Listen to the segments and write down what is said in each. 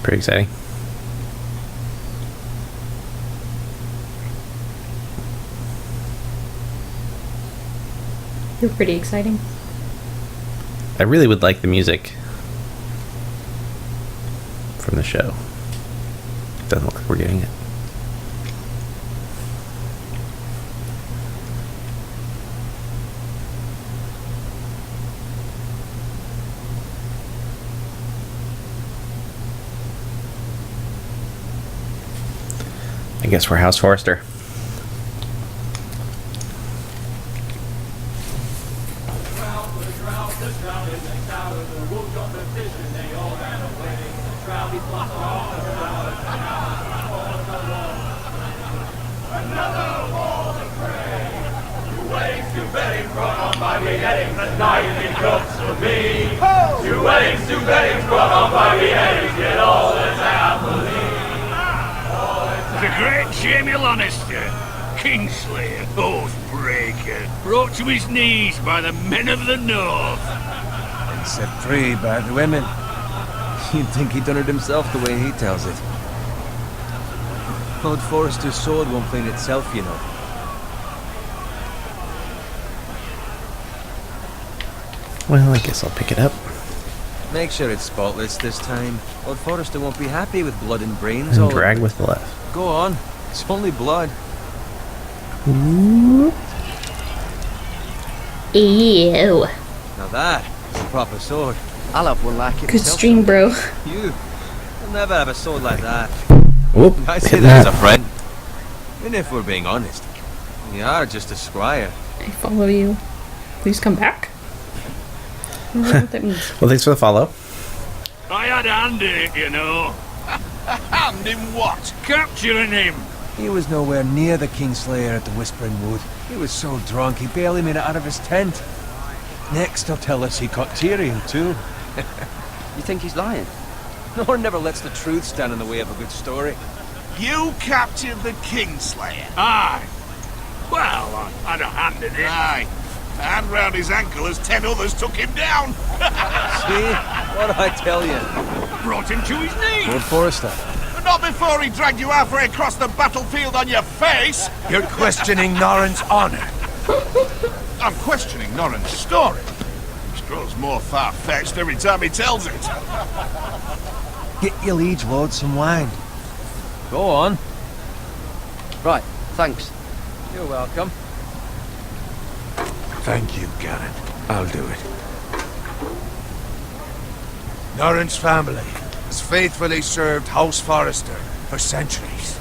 Pretty exciting. You're pretty exciting. I really would like the music from the show. Doesn't look like we're getting it. I guess we're House Forrester. The great Jamie Lannister, Kingslayer, Oathbreaker, brought to his knees by the men of the North. And set free by the women. You'd think he'd done it himself the way he tells it. Lord Forrester's sword won't clean itself, you know. Well, I guess I'll pick it up. Make sure it's spotless this time. Lord Forrester won't be happy with blood and brains And all drag over. with the left. Go on. It's only blood. Ew. Now that is a proper sword. I'll have one like it Good myself. stream, bro. You'll never have a sword like that. Whoop, I hit say that as that. a friend. And if we're being honest, you are just a squire. I follow you. Please come back. I don't know what that means. Well, thanks for the follow. I had a hand in it, you know. Hand in what? Capturing him. He was nowhere near the Kingslayer at the Whispering Wood. He was so drunk he barely made it out of his tent. Next he'll tell us he caught Tyrion too. You think he's lying? Nor never lets the truth stand in the way of a good story. You captured the Kingslayer. Aye. Well, I had a hand in it. Aye. A hand round his ankle as 10 others took him down. See? What did I tell you? Brought him to his knees. Lord Forrester. But not before he dragged you halfway across the battlefield on your face. You're questioning Norrin's honor. I'm questioning Norrin's story, which grows more far-fetched every time he tells it. Get your liege lord some wine. Go on. Right, thanks. You're welcome. Thank you, Garrett. I'll do it. Norrin's family has faithfully served House Forrester for centuries.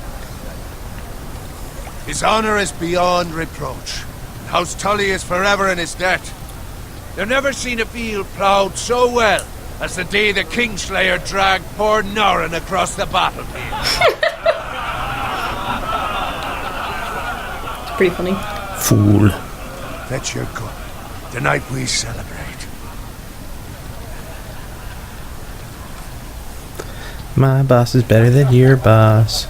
His honor is beyond reproach, and House Tully is forever in his debt. They've never seen a field ploughed so well as the day the Kingslayer dragged poor Norrin across the battlefield. It's pretty funny. Fool. Fetch your gun. Tonight we celebrate. My boss is better than your boss.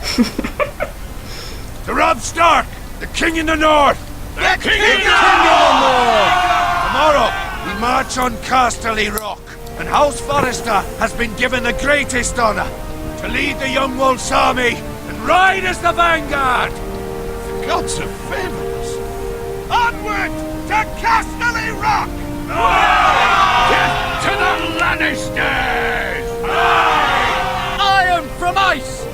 To Robb Stark, the King in the North! The King King in the North! Tomorrow, we march on Casterly Rock, and House Forrester has been given the greatest honor to lead the Young Wolf's army and ride as the vanguard! The gods have favored us. Onward to Casterly Rock! Death to the Lannisters! Iron from ice!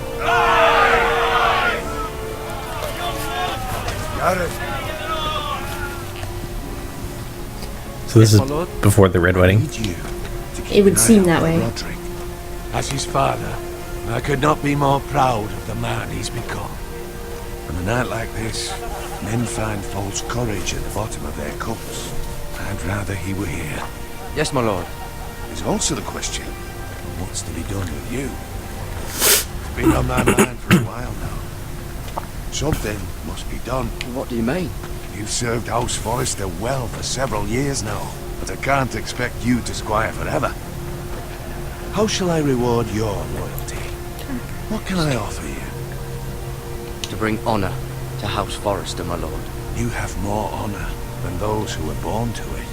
Garrett, So this is my lord. before the Red Wedding. need you to keep It would an eye seem out that for way. Roderick. As his father, I could not be more proud of the man he's become. On a night like this, men find false courage at the bottom of their cups. I'd rather he were here. Yes, my lord. There's also the question of what's to be done with you. It's been on my mind for a while now. Something must be done. What do you mean? You've served House Forrester well for several years now, but I can't expect you to squire forever. How shall I reward your loyalty? What can I offer you? To bring honor to House Forrester, my lord. You have more honor than those who were born to it.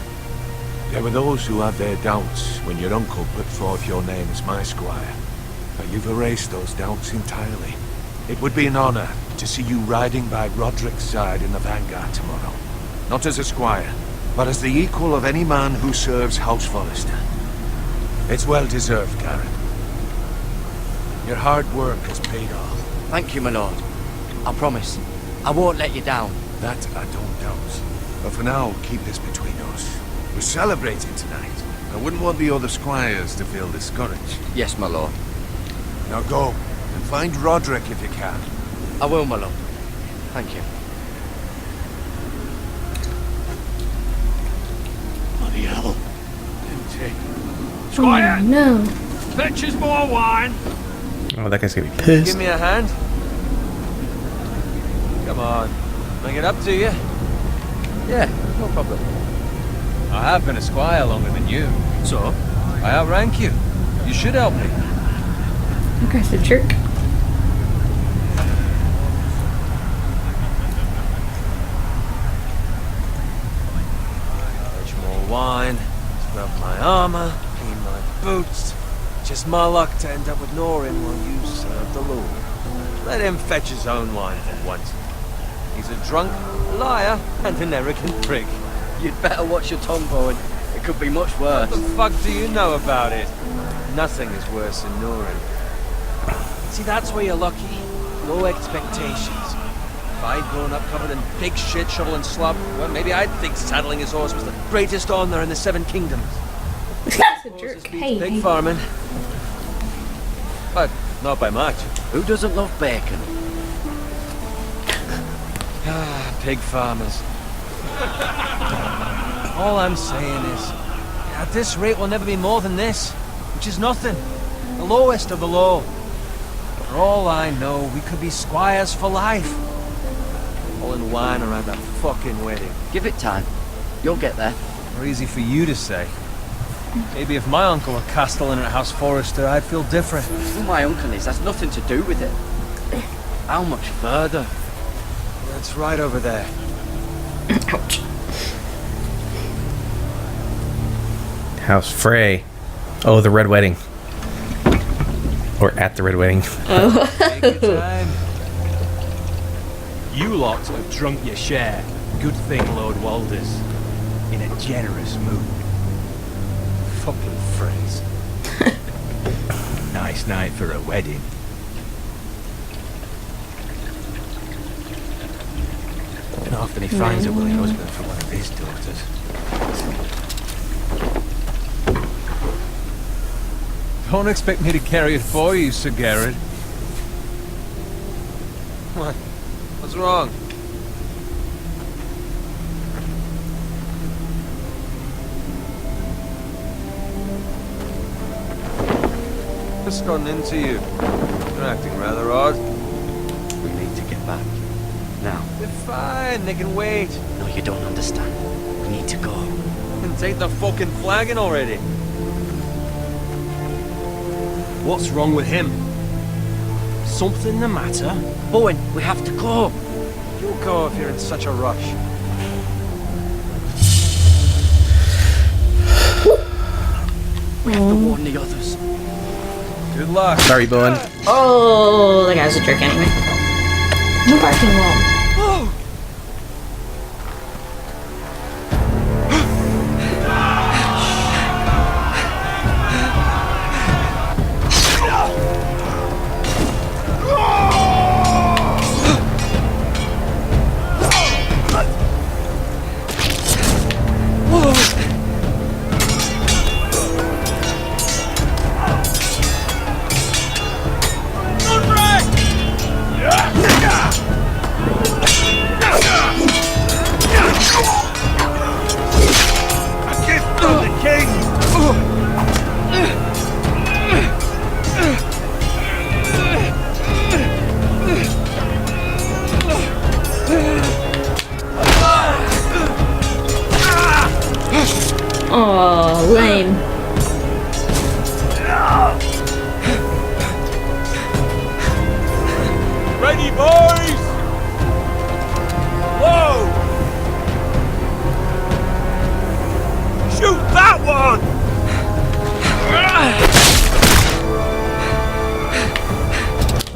There were those who had their doubts when your uncle put forth your name as my squire. but you've erased those doubts entirely. It would be an honor to see you riding by Roderick's side in the vanguard tomorrow. Not as a squire, but as the equal of any man who serves House Forrester. It's well deserved, Garrett. Your hard work has paid off. Thank you, my lord. I promise. I won't let you down. That I don't doubt. But for now, keep this between us. We're celebrating tonight. I wouldn't want the other squires to feel discouraged. Yes, my lord. Now go, and find Roderick if you can. I will, my lord. Thank you. Bloody hell. Squire, Oh no. fetch us more wine. Oh, that guy's gonna be pissed. Give me a hand. Come on. Bring it up to you. Yeah, no problem. I have been a squire longer than you. So? I outrank you. You should help me. You guy's a jerk. Fetch more wine. Scrub my armor. Clean my boots. Just my luck to end up with Norin while you serve the Lord. Let him fetch his own wine for once. He's a drunk, a liar, and an arrogant prick. You'd better watch your tongue, Bowen. It could be much worse. What the fuck do you know about it? Nothing is worse than Norin. See, that's where you're lucky. Low expectations. If I'd grown up covered in pig shit, shovel and slop, well, maybe I'd think saddling his horse was the greatest honor in the Seven Kingdoms. He's a jerk. Hey, Pig hey. farming. But not by much. Who doesn't love bacon? Ah, pig farmers. All I'm saying is, at this rate we'll never be more than this, which is nothing. The lowest of the low. For all I know, we could be squires for life. All in wine around that fucking wedding. Give it time. You'll get there. Or easy for you to say. Maybe if my uncle were castellan at House Forrester, I'd feel different. Who my uncle is has nothing to do with it. How much further? That's right over there. Ouch. House Frey. Oh, the Red Wedding. Or at the Red Wedding. Take your time. You lot have drunk your share. Good thing Lord Walder's in a generous mood. Fucking phrase. Nice night for a wedding. And often he finds a willing husband for one of his daughters. Don't expect me to carry it for you, Sir Garrett. What? What's wrong? Just gotten into you. You're acting rather odd. We need to get back. Now. They're fine, they can wait. No, you don't understand. We need to go. And take the fucking flagon already. What's wrong with him? Something the matter? Bowen, we have to go. You go if you're in such a rush. We have to warn the others. Good luck. Sorry, Bowen. Oh, the guy's a jerk anyway. No parking wall. Oh, lame. Ready, boys! Whoa! Shoot that one!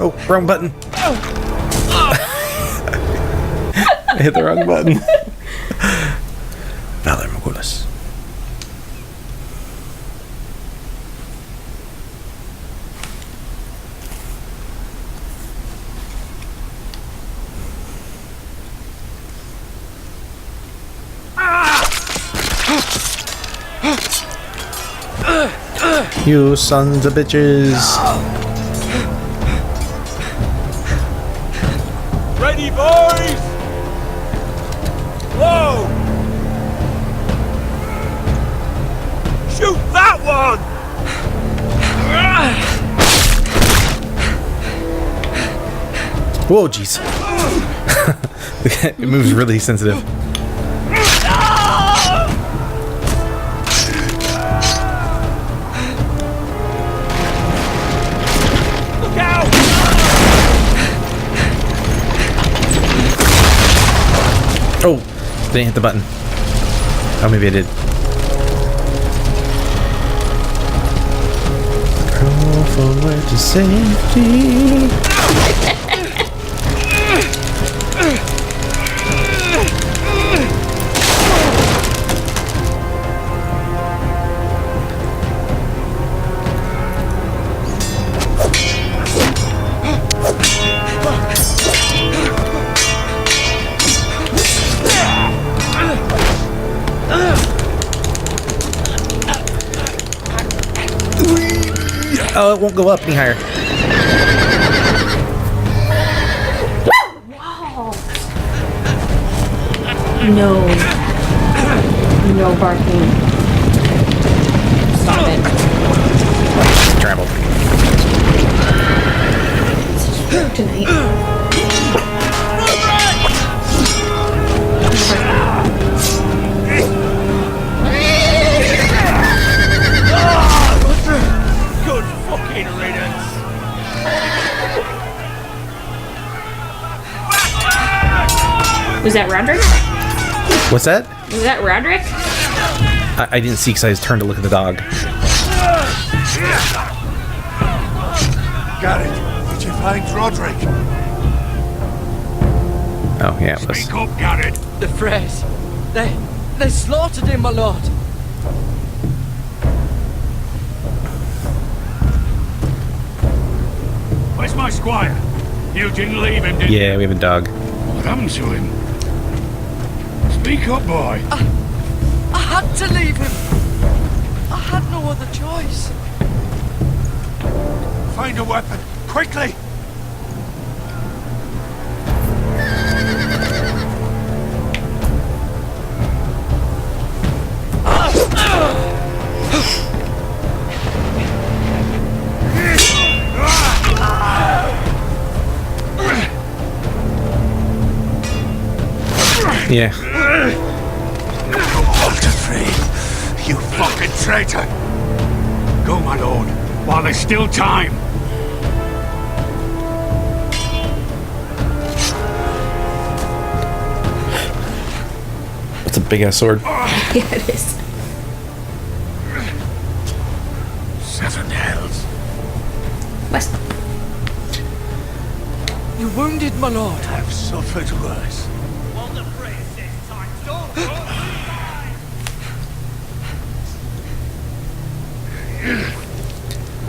Oh, wrong button. I hit the wrong button. Valor Morgulis. You sons of bitches. Ready, boys! Whoa! Shoot that one! Whoa, jeez. It moves really sensitive. Look out! Oh, didn't hit the button. Oh, maybe I did. Crawl forward to safety. Oh, it won't go up any higher. Wow. No. No barking. Stop it. Travel. Tonight. Good fucking riddance. Was that Roderick? What's that? Was that Roderick? I didn't see because I just turned to look at the dog. Garrett, did you find Roderick? Oh, yeah, it was. Speak up, Garrett. The Freys. They slaughtered him, my lord. Where's my squire? You didn't leave him, did you? Yeah, we have a dog. What happened to him? Speak up, boy. I had to leave him. I had no other choice. Find a weapon, quickly! Yeah. Walter Frey, you fucking traitor! Go, my lord, while there's still time. It's a big ass sword. Yeah, it is. 7 hells. West. You wounded, my lord. I've suffered worse.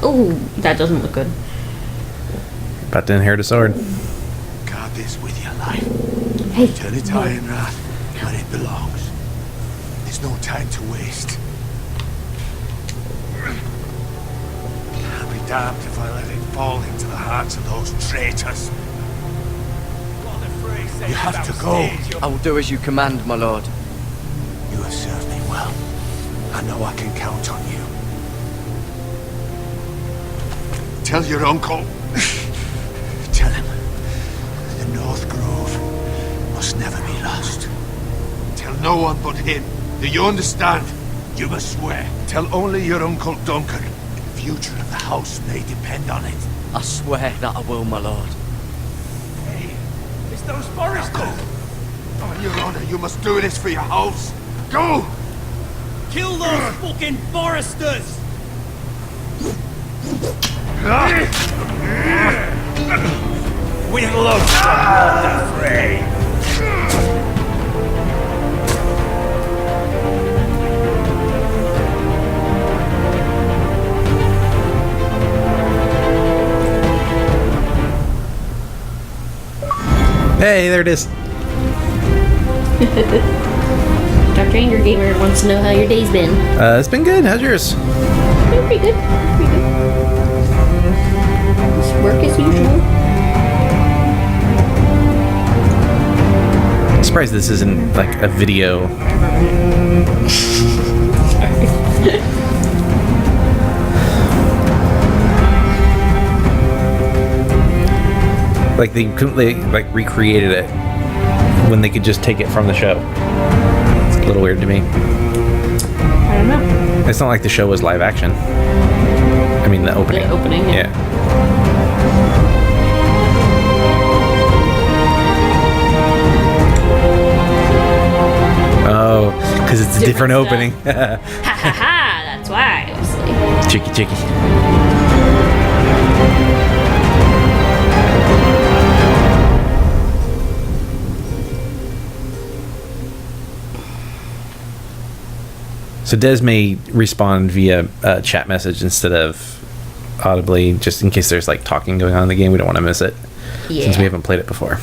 Oh, that doesn't look good. About to inherit a sword. Guard this with your life. Hey. Turn it iron wrath where it belongs. There's no time to waste. I'll be damned if I let it fall into the hands of those traitors. You have to go. I will do as you command, my lord. You have served me well. I know I can count on you. Tell your uncle. Tell him the North Grove must never be lost. Tell no one but him. Do you understand? You must swear. Tell only your Uncle Duncan. The future of the house may depend on it. I swear that I will, my lord. It's those foresters. Go. On your honor, you must do this for your house. Go! Kill those fucking foresters! We've lost the water fray. Hey, there it is. Dr. Anger Gamer wants to know how your day's been. It's been good. How's yours? Been pretty good. Pretty good. Just work as usual. I'm surprised this isn't like a video. Like they like recreated it when they could just take it from the show. It's a little weird to me. I don't know. It's not like the show was live action. I mean the opening. The opening, yeah. Oh, because it's a different opening. Ha ha ha! That's why, obviously. Chicky. So Des may respond via chat message instead of audibly, just in case there's like talking going on in the game. We don't want to miss it since we haven't played it before.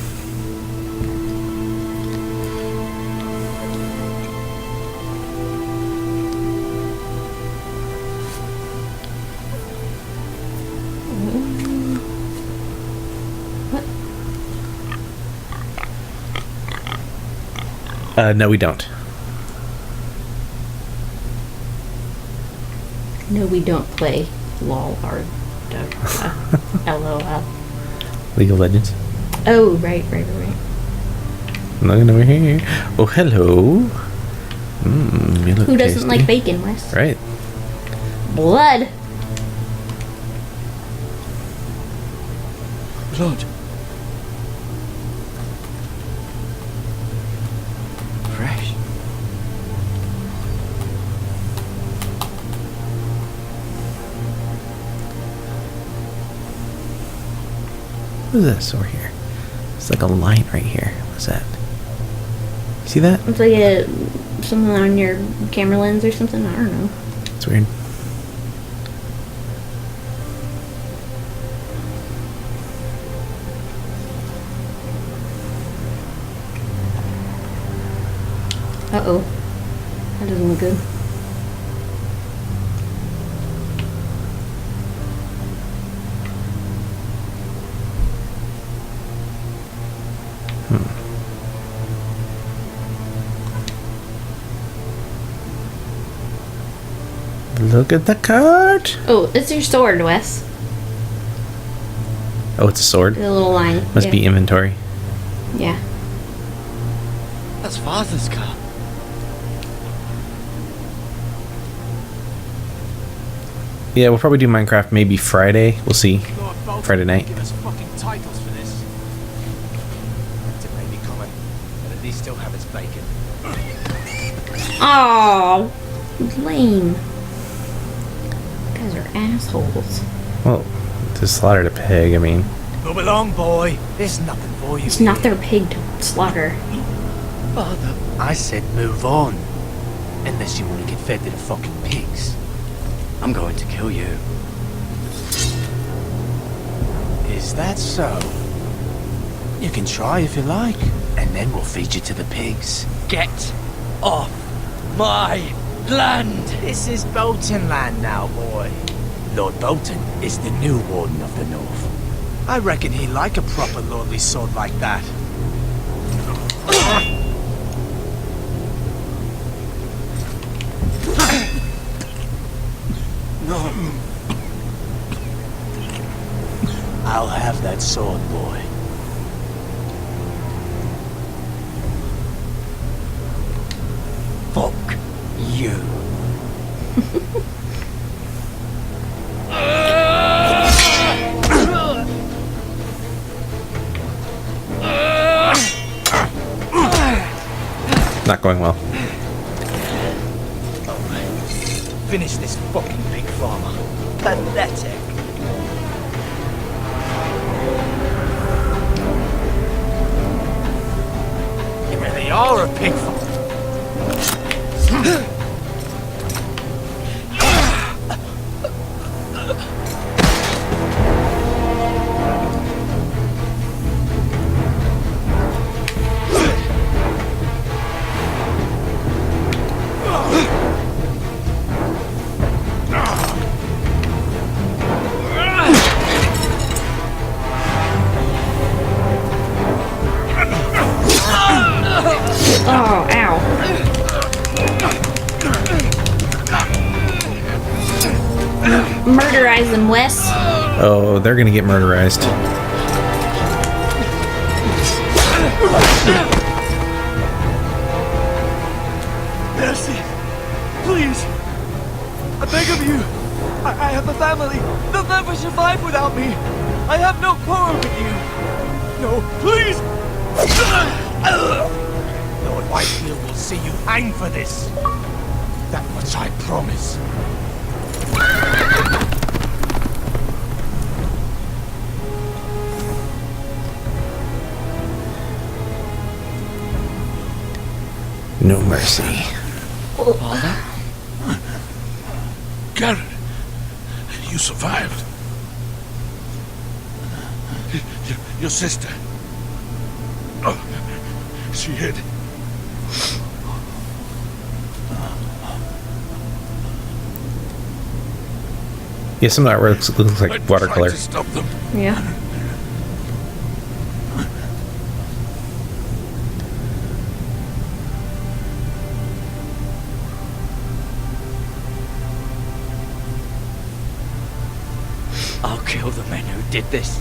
No, we don't. No, we don't play LOL or LOL. League of Legends. Oh, right. Looking over here. Oh, hello. You look Who doesn't tasty. like bacon, Wes? Right. Blood. Blood. Fresh. What is this over here? It's like a line right here. What's that? See that? It's like something on your camera lens or something. I don't know. It's weird. Uh-oh. That doesn't look good. Look at the card. Oh, it's your sword, Wes. Oh, it's a sword. The little line. Must yeah. be inventory. Yeah. That's Father's car. Yeah, we'll probably do Minecraft maybe Friday. We'll see. Friday night. Give us fucking titles for this. It may be common, but at least still have its bacon. Oh, lame. You guys are assholes. Well, to slaughter a pig, I mean. Move along, boy. There's nothing for you. It's not their pig to slaughter. Father, I said move on. Unless you want to get fed to the fucking pigs. I'm going to kill you. Is that so? You can try if you like, and then we'll feed you to the pigs. Get off my land! This is Bolton land now, boy. Lord Bolton is the new Warden of the North. I reckon he'd like a proper lordly sword like that. I'll have that sword, boy. Fuck you. Not going well. Finish this fucking pig farmer. Pathetic. You're a pigful. Oh, ow. Murderize them, Wes. Oh, they're gonna get murderized. Mercy, please. I beg of you. I have a family. They'll never survive without me. I have no quarrel with you. No, please. Lord Whitefield will see you hang for this. That much I promise. No mercy. Garrett, you survived. Your sister. Oh, she hid. Yeah, some of that looks like I watercolor. tried to stop them. Yeah. I'll kill the men who did this.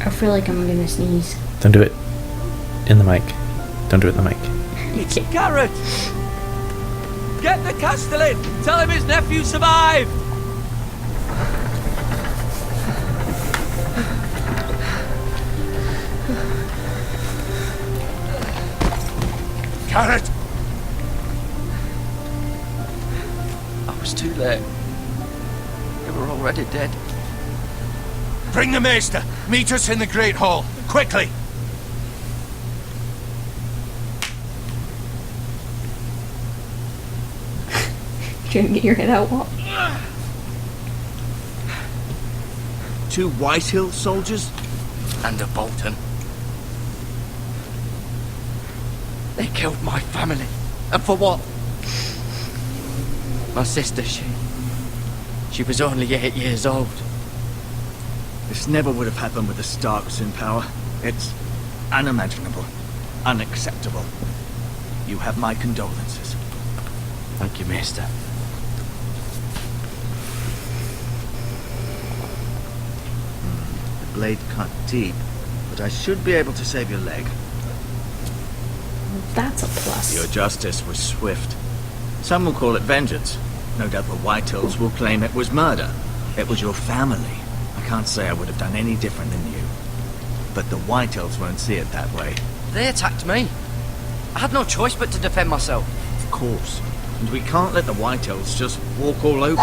I feel like I'm gonna sneeze. Don't do it in the mic. Don't do it in the mic. It's Garrett! Get the Castellan! Tell him his nephew survived! Garrett! I was too late. They were already dead. Bring the maester. Meet us in the Great Hall. Quickly! Trying to get your head out, Walt. 2 Whitehill soldiers? And a Bolton. They killed my family. And for what? My sister, she was only 8 years old. This never would have happened with the Starks in power. It's unimaginable. Unacceptable. You have my condolences. Thank you, Maester. The blade cut deep, but I should be able to save your leg. That's a plus. Your justice was swift. Some will call it vengeance. No doubt the Whitehills will claim it was murder. It was your family. I can't say I would have done any different than you. But the Whitehills won't see it that way. They attacked me. I had no choice but to defend myself. Of course. And we can't let the Whitehills just walk all over.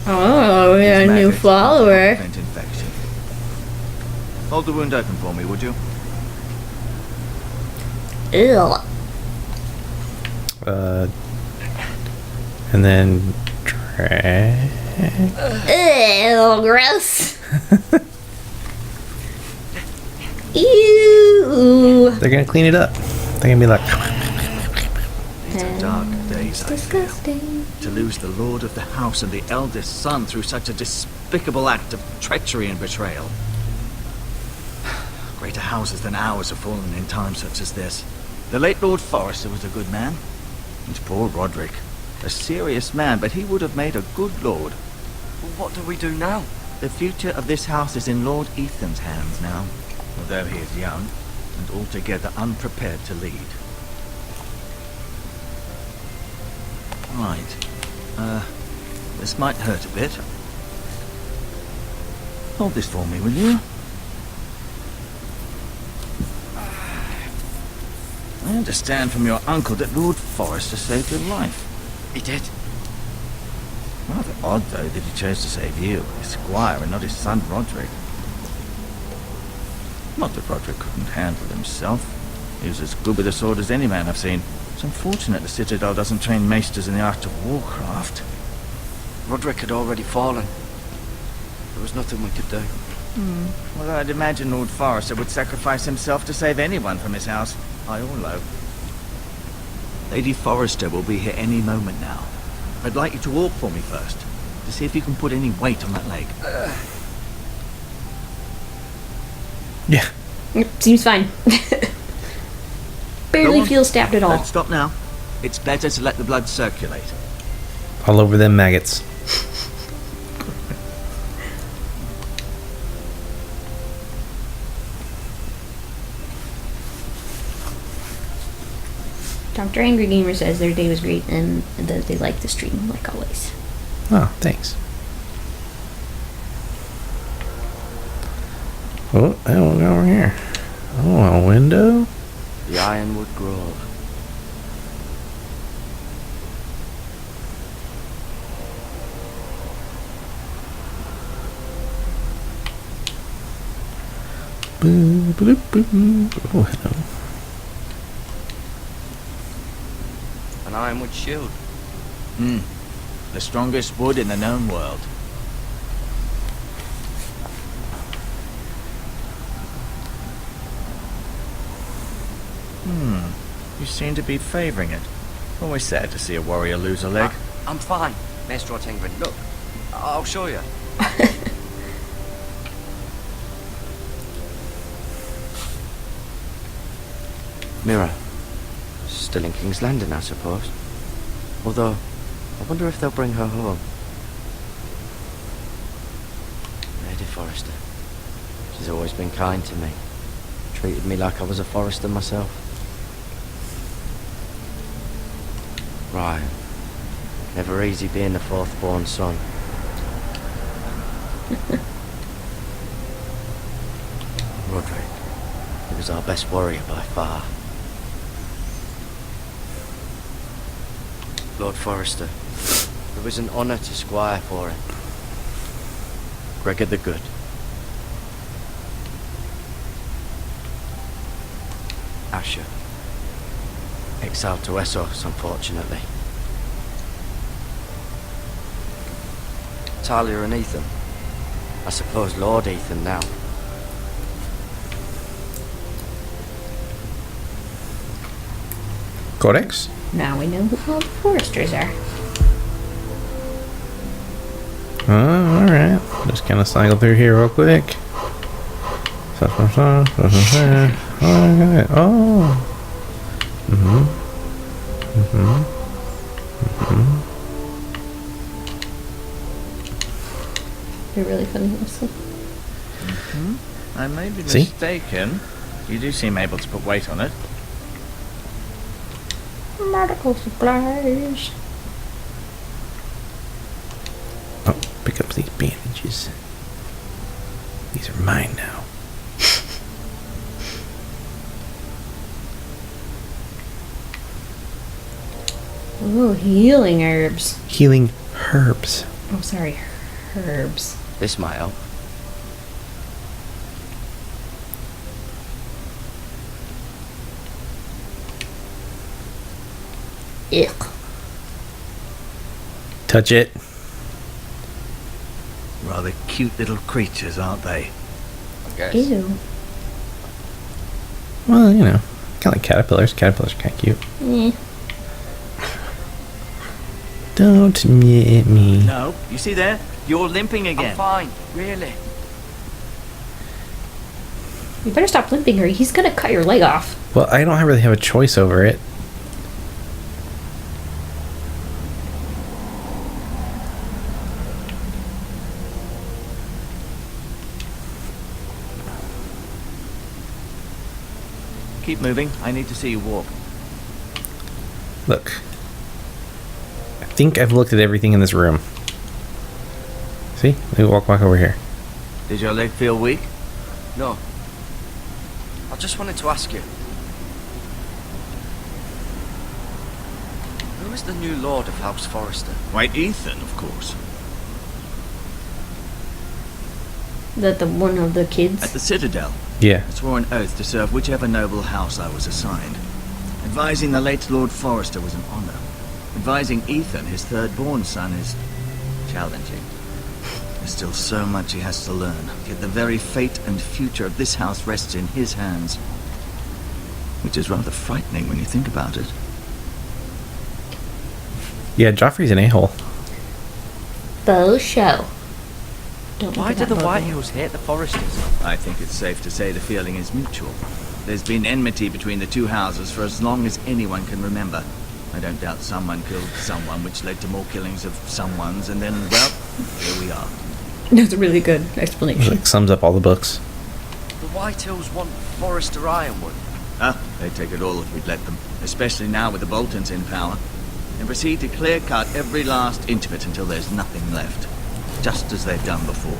Oh, we got a new Maggots follower. prevent infection. Hold the wound open for me, would you? Ew. And then Ew, gross. Ew. they're gonna clean it up. They're gonna be like, These are dark days, I feel. Disgusting. To lose the lord of the house and the eldest son through such a despicable act of treachery and betrayal. Greater houses than ours have fallen in times such as this. The late Lord Forrester was a good man. And poor Roderick. A serious man, but he would have made a good lord. Well, what do we do now? The future of this house is in Lord Ethan's hands now, although he is young and altogether unprepared to lead. Right. This might hurt a bit. Hold this for me, will you? I understand from your uncle that Lord Forrester saved your life. He did. Rather odd, though, that he chose to save you, his squire, and not his son Roderick. Not that Roderick couldn't handle himself. He was as good with a sword as any man I've seen. It's unfortunate the Citadel doesn't train maesters in the art of warcraft. Roderick had already fallen. There was nothing we could do. Well, I'd imagine Lord Forrester would sacrifice himself to save anyone from his house, high or low. Lady Forrester will be here any moment now. I'd like you to walk for me first, to see if you can put any weight on that leg. Yeah. Yep, seems fine. Barely Go on. feel stabbed at all. Don't stop now. It's better to let the blood circulate. All over them maggots. Dr. Angry Gamer says their day was great and that they like the stream, like always. Oh, thanks. Oh, I will go over here. Oh, a window? The Ironwood Grove. Boo, boo, boo, boo. Oh, hello. An ironwood shield. The strongest wood in the known world. You seem to be favouring it. Always sad to see a warrior lose a leg. I'm fine, Maestro Tengrin. Look, I'll show you. Mira. Still in King's Landing, I suppose. Although, I wonder if they'll bring her home. Lady Forrester. She's always been kind to me. Treated me like I was a Forrester myself. Ryan. Never easy being the fourth-born son. Roderick. He was our best warrior by far. Lord Forrester. It was an honour to squire for him. Gregor the Good. Asher. Exiled to Essos, unfortunately. Talia and Ethan. I suppose Lord Ethan now. Codex? Now we know who all the foresters are. Oh, alright. Just kind of cycle through here real quick. Oh. They're really funny also. I may be See? mistaken. You do seem able to put weight on it. Medical supplies. Oh, pick up these bandages. These are mine now. Ooh, healing herbs. Healing herbs. Oh, sorry, herbs. This might help. Ick. Touch it. Rather cute little creatures, aren't they? I guess. Ew. Well, you know, kind of like caterpillars. Caterpillars are kind of cute. Eh. Don't hit me. No, you see there? You're limping again. I'm fine, really. You better stop limping or he's gonna cut your leg off. Well, I don't really have a choice over it. Keep moving. I need to see you walk. Look. I think I've looked at everything in this room. See? We walk back over here. Did your leg feel weak? No. I just wanted to ask you. Who is the new Lord of House Forrester? Why, Ethan, of course. That the one of the kids. At the Citadel. Yeah. I swore an oath to serve whichever noble house I was assigned. Advising the late Lord Forrester was an honor. Advising Ethan, his third-born son, is challenging. There's still so much he has to learn, yet the very fate and future of this house rests in his hands. Which is rather frightening when you think about it. Yeah, Joffrey's an a-hole. Faux show. Don't Why look do at the that White bubble. Hills hate the Forresters? I think it's safe to say the feeling is mutual. There's been enmity between the two houses for as long as anyone can remember. I don't doubt someone killed someone, which led to more killings of someones, and then, well, here we are. That's a really good explanation. Like, sums up all the books. The White Hills want Forrester Ironwood. They'd take it all if we'd let them, especially now with the Boltons in power. And proceed to clear-cut every last inch of it until there's nothing left. Just as they've done before.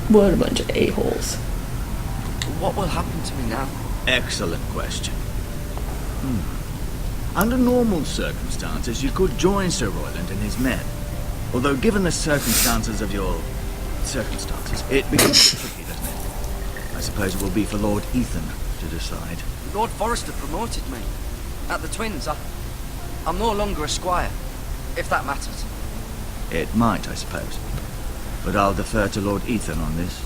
What a bunch of a-holes. What will happen to me now? Excellent question. Under normal circumstances, you could join Sir Royland and his men. Although given the circumstances of your circumstances, it becomes tricky, doesn't it? I suppose it will be for Lord Ethan to decide. Lord Forrester promoted me. At the Twins, I'm no longer a squire, if that matters. It might, I suppose. But I'll defer to Lord Ethan on this.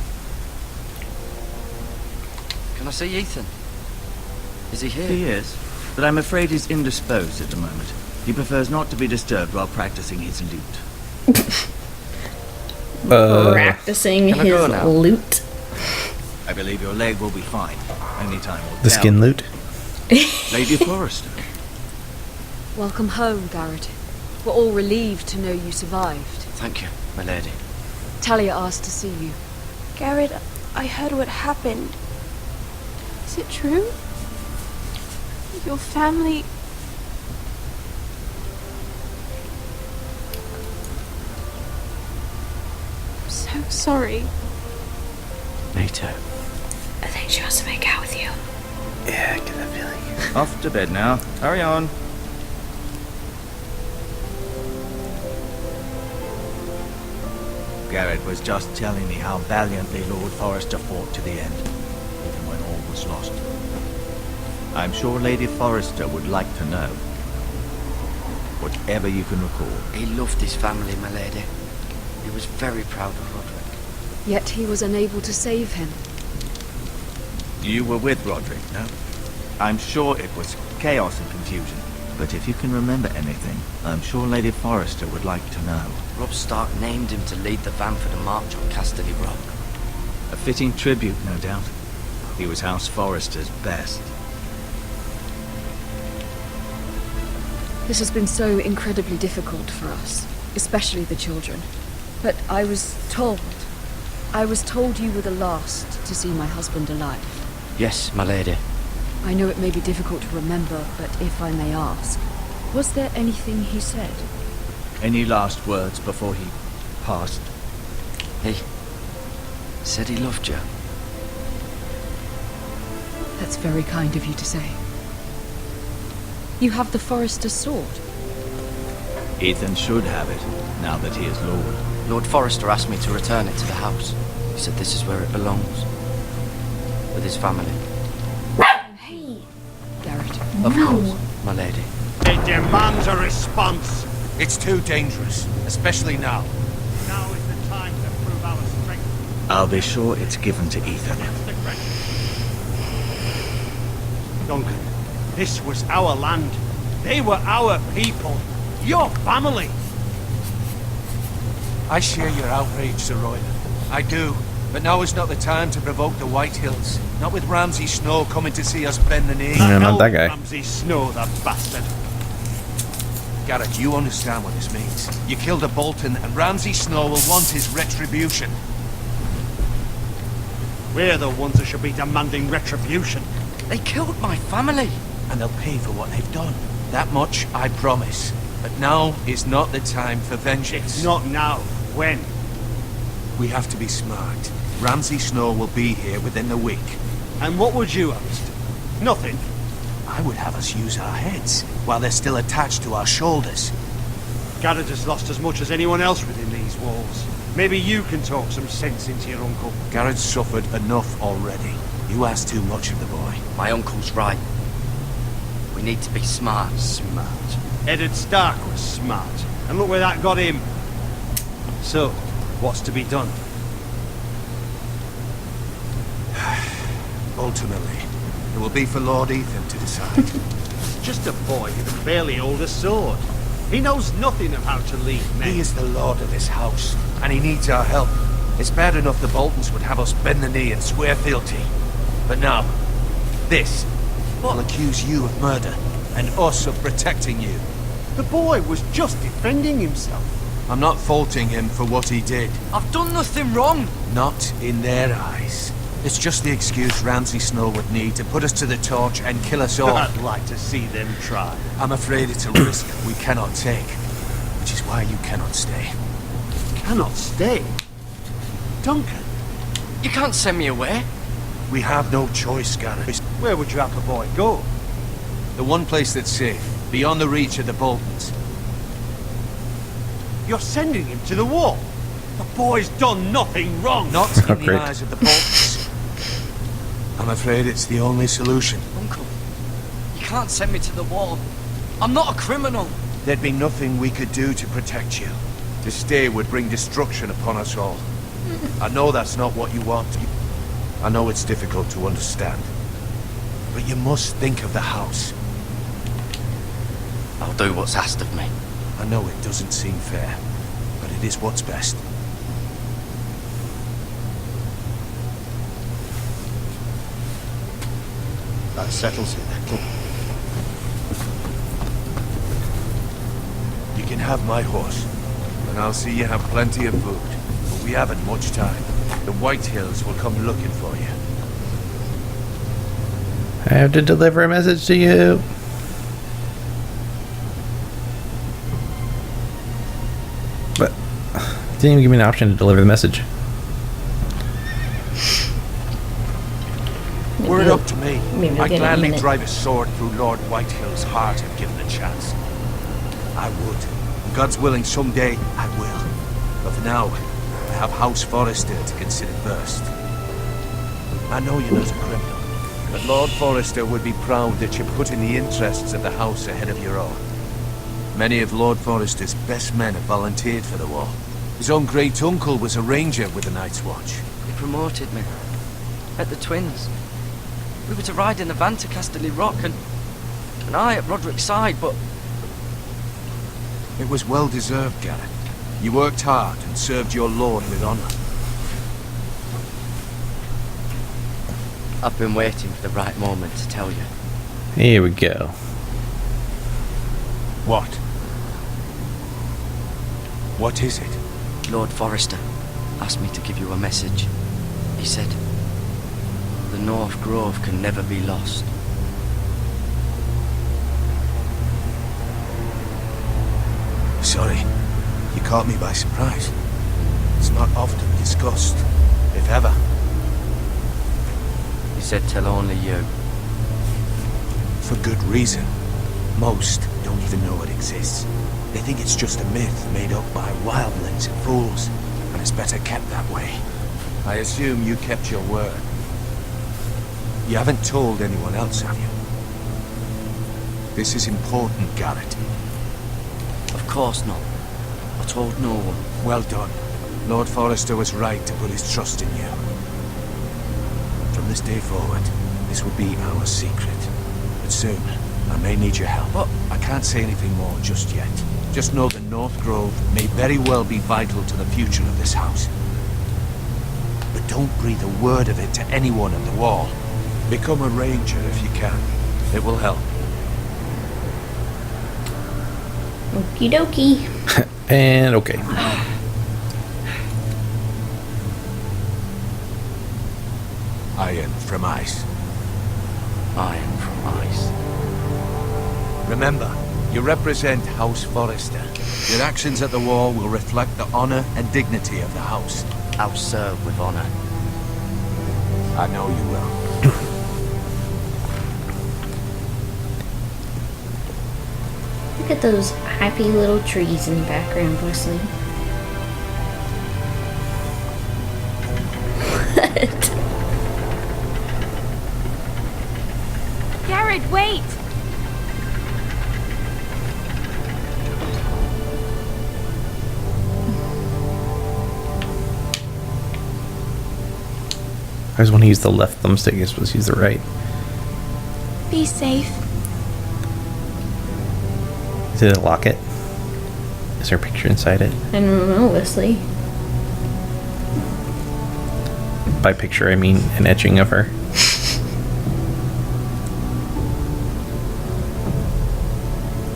Can I see Ethan? Is he here? He is, but I'm afraid he's indisposed at the moment. He prefers not to be disturbed while practicing his lute. Practicing Can I his go now? loot. I believe your leg will be fine. Only time will The tell. skin loot. Lady Forrester. Welcome home, Garrett. We're all relieved to know you survived. Thank you, my lady. Talia asked to see you. Garrett, I heard what happened. Is it true? Your family... I'm so sorry. Me too. I think she wants to make out with you. Yeah, I get that feeling. Off to bed now. Hurry on. Garrett was just telling me how valiantly Lord Forrester fought to the end, even when all was lost. I'm sure Lady Forrester would like to know. Whatever you can recall. He loved his family, my lady. He was very proud of Roderick. Yet he was unable to save him. You were with Roderick, no? I'm sure it was chaos and confusion. But if you can remember anything, I'm sure Lady Forrester would like to know. Robb Stark named him to lead the van for the march on Casterly Rock. A fitting tribute, no doubt. He was House Forrester's best. This has been so incredibly difficult for us, especially the children. But I was told you were the last to see my husband alive. Yes, my lady. I know it may be difficult to remember, but if I may ask, was there anything he said? Any last words before he passed? He said he loved you. That's very kind of you to say. You have the Forrester's sword. Ethan should have it, now that he is Lord. Lord Forrester asked me to return it to the house. He said this is where it belongs. With his family. Hey. Garrett. Of course, my lady. It demands a response. It's too dangerous, especially now. Now is the time to prove our strength I'll be sure it's given to Ethan. against the Great. Duncan, this was our land. They were our people. Your family. I share your outrage, Sir Royland. I do. But now is not the time to provoke the White Hills. Not with Ramsay Snow coming to see us bend the knee. Yeah, not that guy. Ramsay Snow, the bastard. Garrett, you understand what this means. You killed a Bolton, and Ramsay Snow will want his retribution. We're the ones that should be demanding retribution. They killed my family. And they'll pay for what they've done. That much I promise. But now is not the time for vengeance. It's not now. When? We have to be smart. Ramsay Snow will be here within a week. And what would you have? Nothing. I would have us use our heads while they're still attached to our shoulders. Garrett has lost as much as anyone else within these walls. Maybe you can talk some sense into your uncle. Garrett's suffered enough already. You ask too much of the boy. My uncle's right. We need to be smart. Smart. Eddard Stark was smart. And look where that got him. So, what's to be done? Ultimately, it will be for Lord Ethan to decide. Just a boy who can barely hold a sword. He knows nothing of how to lead men. He is the lord of this house, and he needs our help. It's bad enough the Boltons would have us bend the knee and swear fealty. But now, this will accuse you of murder, and us of protecting you. The boy was just defending himself. I'm not faulting him for what he did. I've done nothing wrong. Not in their eyes. It's just the excuse Ramsay Snow would need to put us to the torch and kill us all. I'd like to see them try. I'm afraid it's a risk we cannot take, which is why you cannot stay. Cannot stay? Duncan? You can't send me away. We have no choice, Garrett. Where would you have the boy go? The one place that's safe, beyond the reach of the Boltons. You're sending him to the wall? The boy's done nothing wrong. Not in the eyes of the Boltons. I'm afraid it's the only solution. Uncle, you can't send me to the wall. I'm not a criminal. There'd be nothing we could do to protect you. To stay would bring destruction upon us all. I know that's not what you want. I know it's difficult to understand. But you must think of the house. I'll do what's asked of me. I know it doesn't seem fair, but it is what's best. That settles it. You can have my horse, and I'll see you have plenty of food. But we haven't much time. The White Hills will come looking for you. I have to deliver a message to you. But didn't even give me an option to deliver the message. Were it up to me, Maybe I'd get a gladly minute. drive a sword through Lord Whitehill's heart if given the chance. I would. And God's willing, someday I will. But for now, I have House Forrester to consider first. I know you're not a criminal, but Lord Forrester would be proud that you're putting the interests of the house ahead of your own. Many of Lord Forrester's best men have volunteered for the war. His own great-uncle was a ranger with the Night's Watch. He promoted me. At the Twins. We were to ride in the van to Casterly Rock and I at Roderick's side, but... It was well-deserved, Garrett. You worked hard and served your lord with honor. I've been waiting for the right moment to tell you. Here we go. What? What is it? Lord Forrester asked me to give you a message. He said, the North Grove can never be lost. Sorry, you caught me by surprise. It's not often discussed, if ever. He said tell only you. For good reason. Most don't even know it exists. They think it's just a myth made up by wildlings and fools, and it's better kept that way. I assume you kept your word. You haven't told anyone else, have you? This is important, Garrett. Of course not. I told no one. Well done. Lord Forrester was right to put his trust in you. From this day forward, this will be our secret. But soon, I may need your help. But I can't say anything more just yet. Just know that North Grove may very well be vital to the future of this house. But don't breathe a word of it to anyone at the wall. Become a ranger if you can. It will help. Okie dokie. And okay. Iron from ice. Iron from ice. Remember, you represent House Forrester. Your actions at the wall will reflect the honor and dignity of the house. I'll serve with honor. I know you will. Look at those happy little trees in the background, Wesley. What? Garrett, wait! I always want to use the left thumbstick. You're supposed to use the right. Be safe. Is it a locket? Is there a picture inside it? I don't know, Wesley. By picture, I mean an etching of her.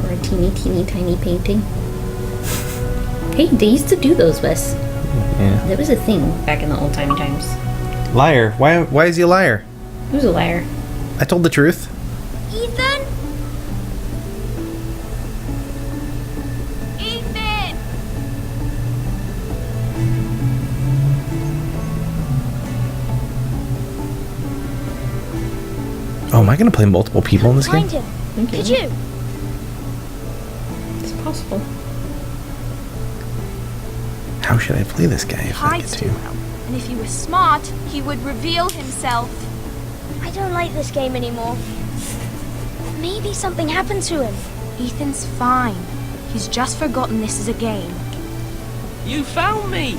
Or a teeny tiny painting. Hey, they used to do those, Wes. Yeah. That was a thing back in the old timey times. Liar. Why is he a liar? Who's a liar? I told the truth. Ethan! Ethan! Oh, am I going to play multiple people in this game? Find him. Could you? It's possible. How should I play this guy if I get Hides to? too well. And if he was smart, he would reveal himself. I don't like this game anymore. Maybe something happened to him. Ethan's fine. He's just forgotten this is a game. You found me!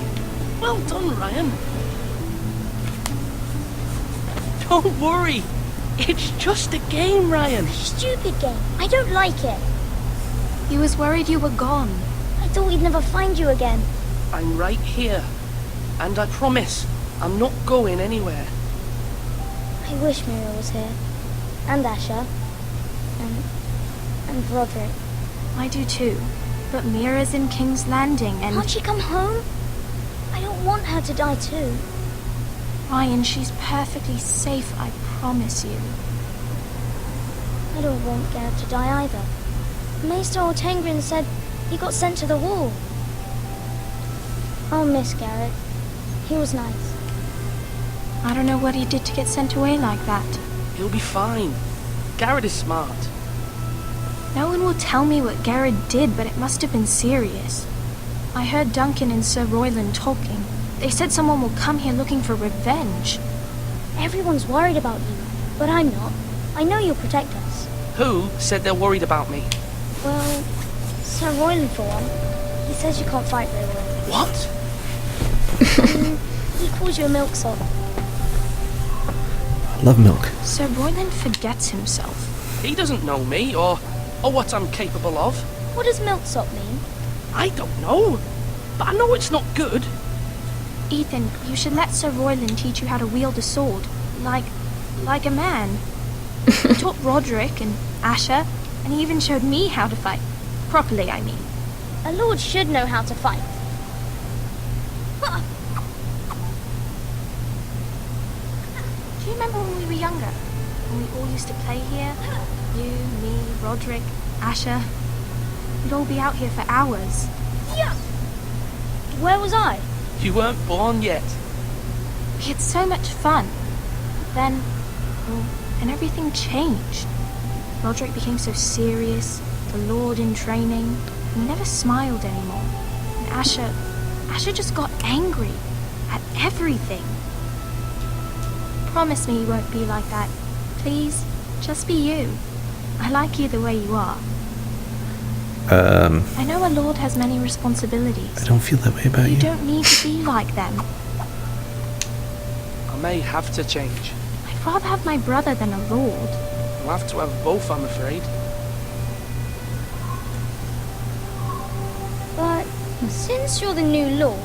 Well done, Ryan. Don't worry. It's just a game, Ryan. Stupid game. I don't like it. He was worried you were gone. I thought we'd never find you again. I'm right here. And I promise, I'm not going anywhere. I wish Mira was here. And Asher. And Roderick. I do too. But Mira's in King's Landing and... Can't she come home? I don't want her to die too. Ryan, she's perfectly safe, I promise you. I don't want Garrett to die either. Maester Ortengrin said he got sent to the wall. I'll miss Garrett. He was nice. I don't know what he did to get sent away like that. He'll be fine. Garrett is smart. No one will tell me what Garrett did, but it must have been serious. I heard Duncan and Sir Royland talking. They said someone will come here looking for revenge. Everyone's worried about you, but I'm not. I know you'll protect us. Who said they're worried about me? Well, Sir Royland for one. He says you can't fight very well. What? He calls you a milksop. I love milk. Sir Royland forgets himself. He doesn't know me or what I'm capable of. What does milksop mean? I don't know, but I know it's not good. Ethan, you should let Sir Royland teach you how to wield a sword. Like a man. He taught Roderick and Asher, and he even showed me how to fight. Properly, I mean. A lord should know how to fight. Do you remember when we were younger? When we all used to play here? You, me, Roderick, Asher. We'd all be out here for hours. Yeah. Where was I? You weren't born yet. We had so much fun. Then, and everything changed. Roderick became so serious, the Lord in training. He never smiled anymore. And Asher just got angry at everything. Promise me you won't be like that. Please, just be you. I like you the way you are. I know a lord has many responsibilities. I don't feel that way about you. You don't need to be like them. I may have to change. I'd rather have my brother than a lord. I'll have to have both, I'm afraid. But since you're the new lord,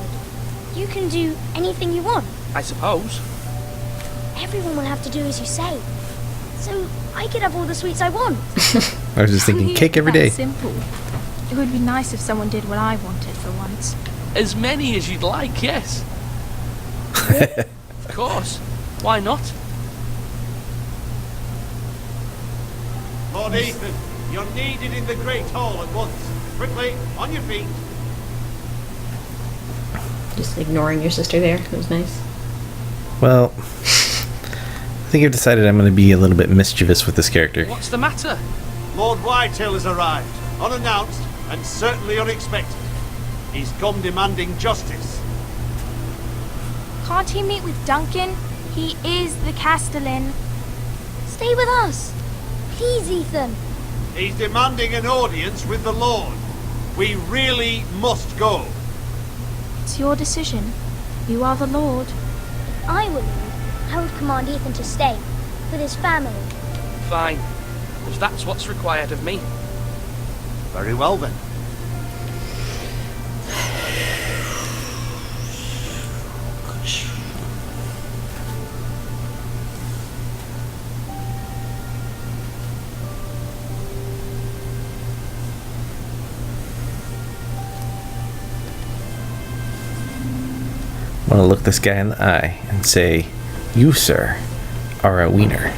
you can do anything you want. I suppose. Everyone will have to do as you say. So I could have all the sweets I want. I was just thinking cake every day. Simple. It would be nice if someone did what I wanted for once. As many as you'd like, yes. Of course. Why not? Lord Ethan, you're needed in the Great Hall at once. Quickly, on your feet. Just ignoring your sister there. It was nice. Well, I think I've decided I'm going to be a little bit mischievous with this character. What's the matter? Lord Whitehill has arrived, unannounced and certainly unexpected. He's come demanding justice. Can't he meet with Duncan? He is the Castellan. Stay with us. Please, Ethan. He's demanding an audience with the Lord. We really must go. It's your decision. You are the Lord. I will leave. I would command Ethan to stay with his family. Fine. If that's what's required of me. Very well then. I want to look this guy in the eye and say, "You, sir, are a wiener."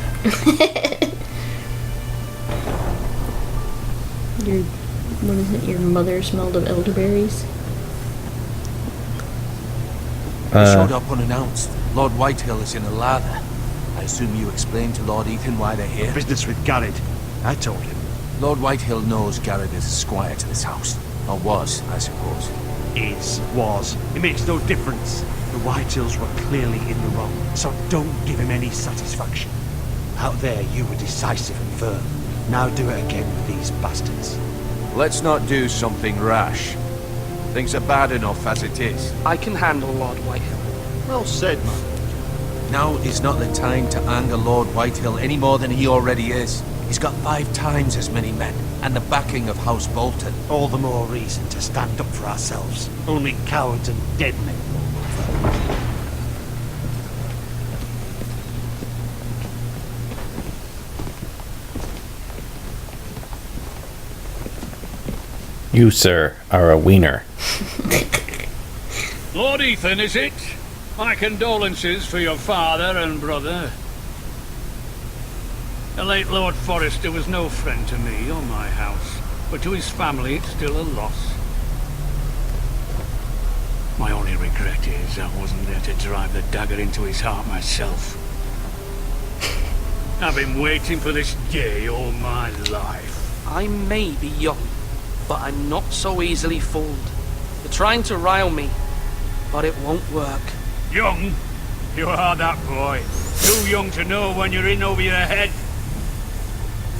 What is it? Your mother smelled of elderberries? You showed up unannounced. Lord Whitehill is in a lather. I assume you explained to Lord Ethan why they're here? Business with Garrett. I told him. Lord Whitehill knows Garrett is a squire to this house. Or was, I suppose. Was. It makes no difference. The Whitehills were clearly in the wrong, so don't give him any satisfaction. Out there, you were decisive and firm. Now do it again with these bastards. Let's not do something rash. Things are bad enough as it is. I can handle Lord Whitehill. Well said, man. Now is not the time to anger Lord Whitehill any more than he already is. He's got 5 times as many men, and the backing of House Bolton. All the more reason to stand up for ourselves. Only cowards and dead men. You, sir, are a wiener. Lord Ethan, is it? My condolences for your father and brother. The late Lord Forrester was no friend to me or my house, but to his family it's still a loss. My only regret is I wasn't there to drive the dagger into his heart myself. I've been waiting for this day all my life. I may be young, but I'm not so easily fooled. You're trying to rile me, but it won't work. Young? You are that boy. Too young to know when you're in over your head.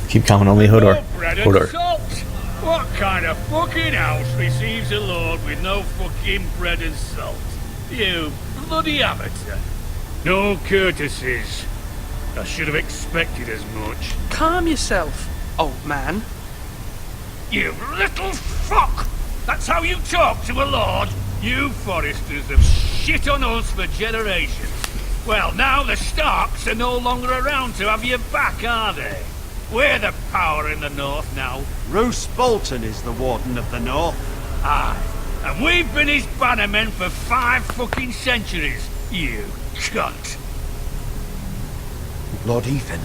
Keep calling on me, Hodor. No bread and Hodor. salt. What kind of fucking house receives a lord with no fucking bread and salt? You bloody amateur. No courtesies. I should have expected as much. Calm yourself, old man. You little fuck! That's how you talk to a lord? You Foresters have shit on us for generations. Well, now the Starks are no longer around to have your back, are they? We're the power in the north now. Roose Bolton is the Warden of the North. Aye, and we've been his bannermen for 5 fucking centuries, you cunt. Lord Ethan,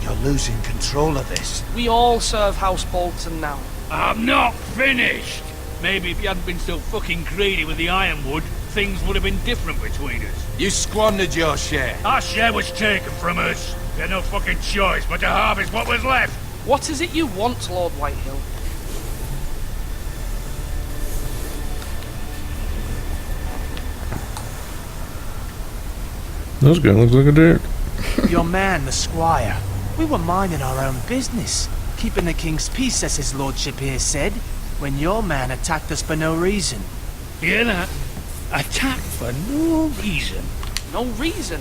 you're losing control of this. We all serve House Bolton now. I'm not finished. Maybe if you hadn't been so fucking greedy with the ironwood, things would have been different between us. You squandered your share. Our share was taken from us. We had no fucking choice but to harvest what was left. What is it you want, Lord Whitehill? This guy looks like a dick. Your man, the squire. We were minding our own business, keeping the king's peace, as his lordship here said, when your man attacked us for no reason. Hear that? Attacked for no reason. No reason?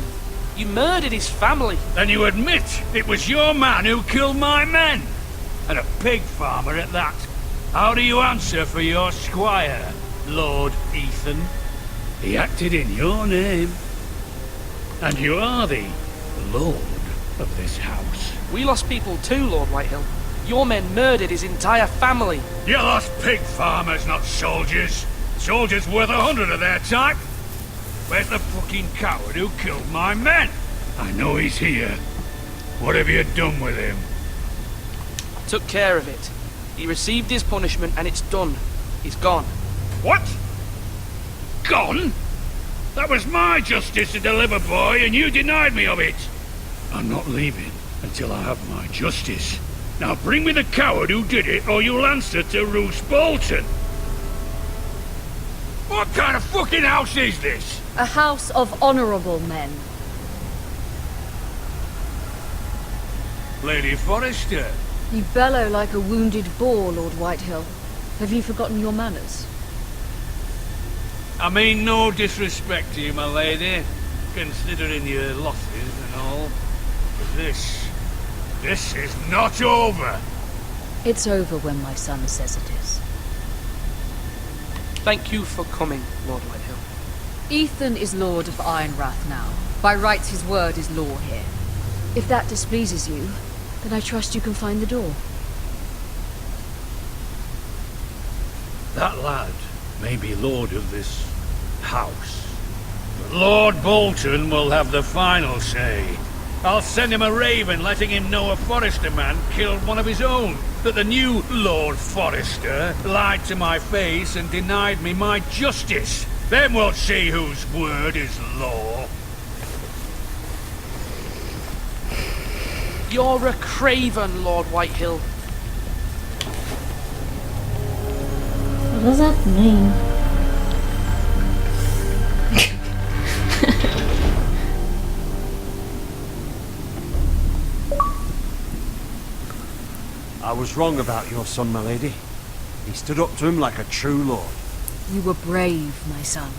You murdered his family. Then you admit it was your man who killed my men. And a pig farmer at that. How do you answer for your squire, Lord Ethan? He acted in your name. And you are the lord of this house. We lost people too, Lord Whitehill. Your men murdered his entire family. You lost pig farmers, not soldiers. Soldiers worth 100 of their type. Where's the fucking coward who killed my men? I know he's here. What have you done with him? Took care of it. He received his punishment and it's done. He's gone. What? Gone? That was my justice to deliver, boy, and you denied me of it. I'm not leaving until I have my justice. Now bring me the coward who did it, or you'll answer to Roose Bolton. What kind of fucking house is this? A house of honorable men. Lady Forrester. You bellow like a wounded boar, Lord Whitehill. Have you forgotten your manners? I mean no disrespect to you, my lady, considering your losses and all. But this is not over. It's over when my son says it is. Thank you for coming, Lord Whitehill. Ethan is Lord of Ironrath now. By rights, his word is law here. If that displeases you, then I trust you can find the door. That lad may be lord of this house, but Lord Bolton will have the final say. I'll send him a raven letting him know a Forrester man killed one of his own, that the new Lord Forrester lied to my face and denied me my justice. Then we'll see whose word is law. You're a craven, Lord Whitehill. What does that mean? I was wrong about your son, my lady. He stood up to him like a true lord. You were brave, my son.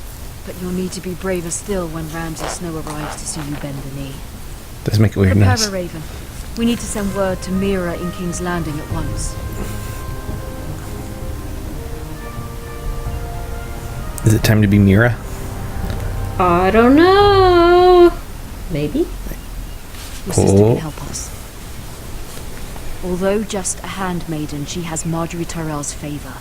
But you'll need to be braver still when Ramsay Snow arrives to see you bend the knee. Does make a weird Prepare noise. a raven. We need to send word to Mira in King's Landing at once. Is it time to be Mira? I don't know. Maybe? Your sister can help us. Although just a handmaiden, she has Marjorie Tyrell's favour.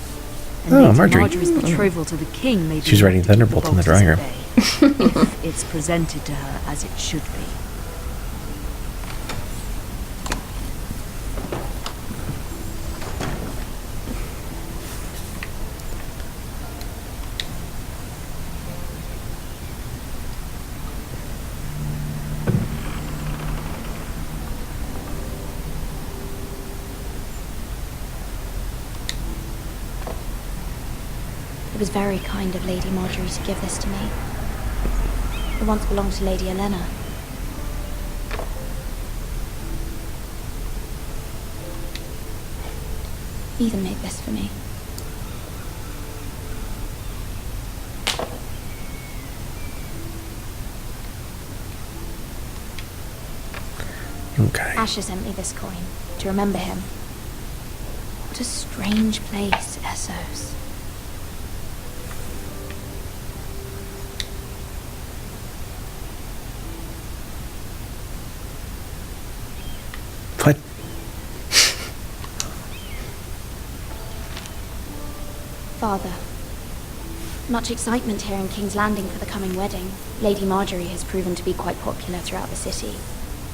And Lady Marjorie. Marjorie's betrothal to the king may be She's writing enough to keep Thunderbolt the in the drawing room. Bolters at bay, if it's presented to her as it should be. It was very kind of Lady Marjorie to give this to me. It once belonged to Lady Elena. Ethan made this for me. Okay. Asher sent me this coin to remember him. What a strange place, Essos. What? Father, much excitement here in King's Landing for the coming wedding. Lady Marjorie has proven to be quite popular throughout the city.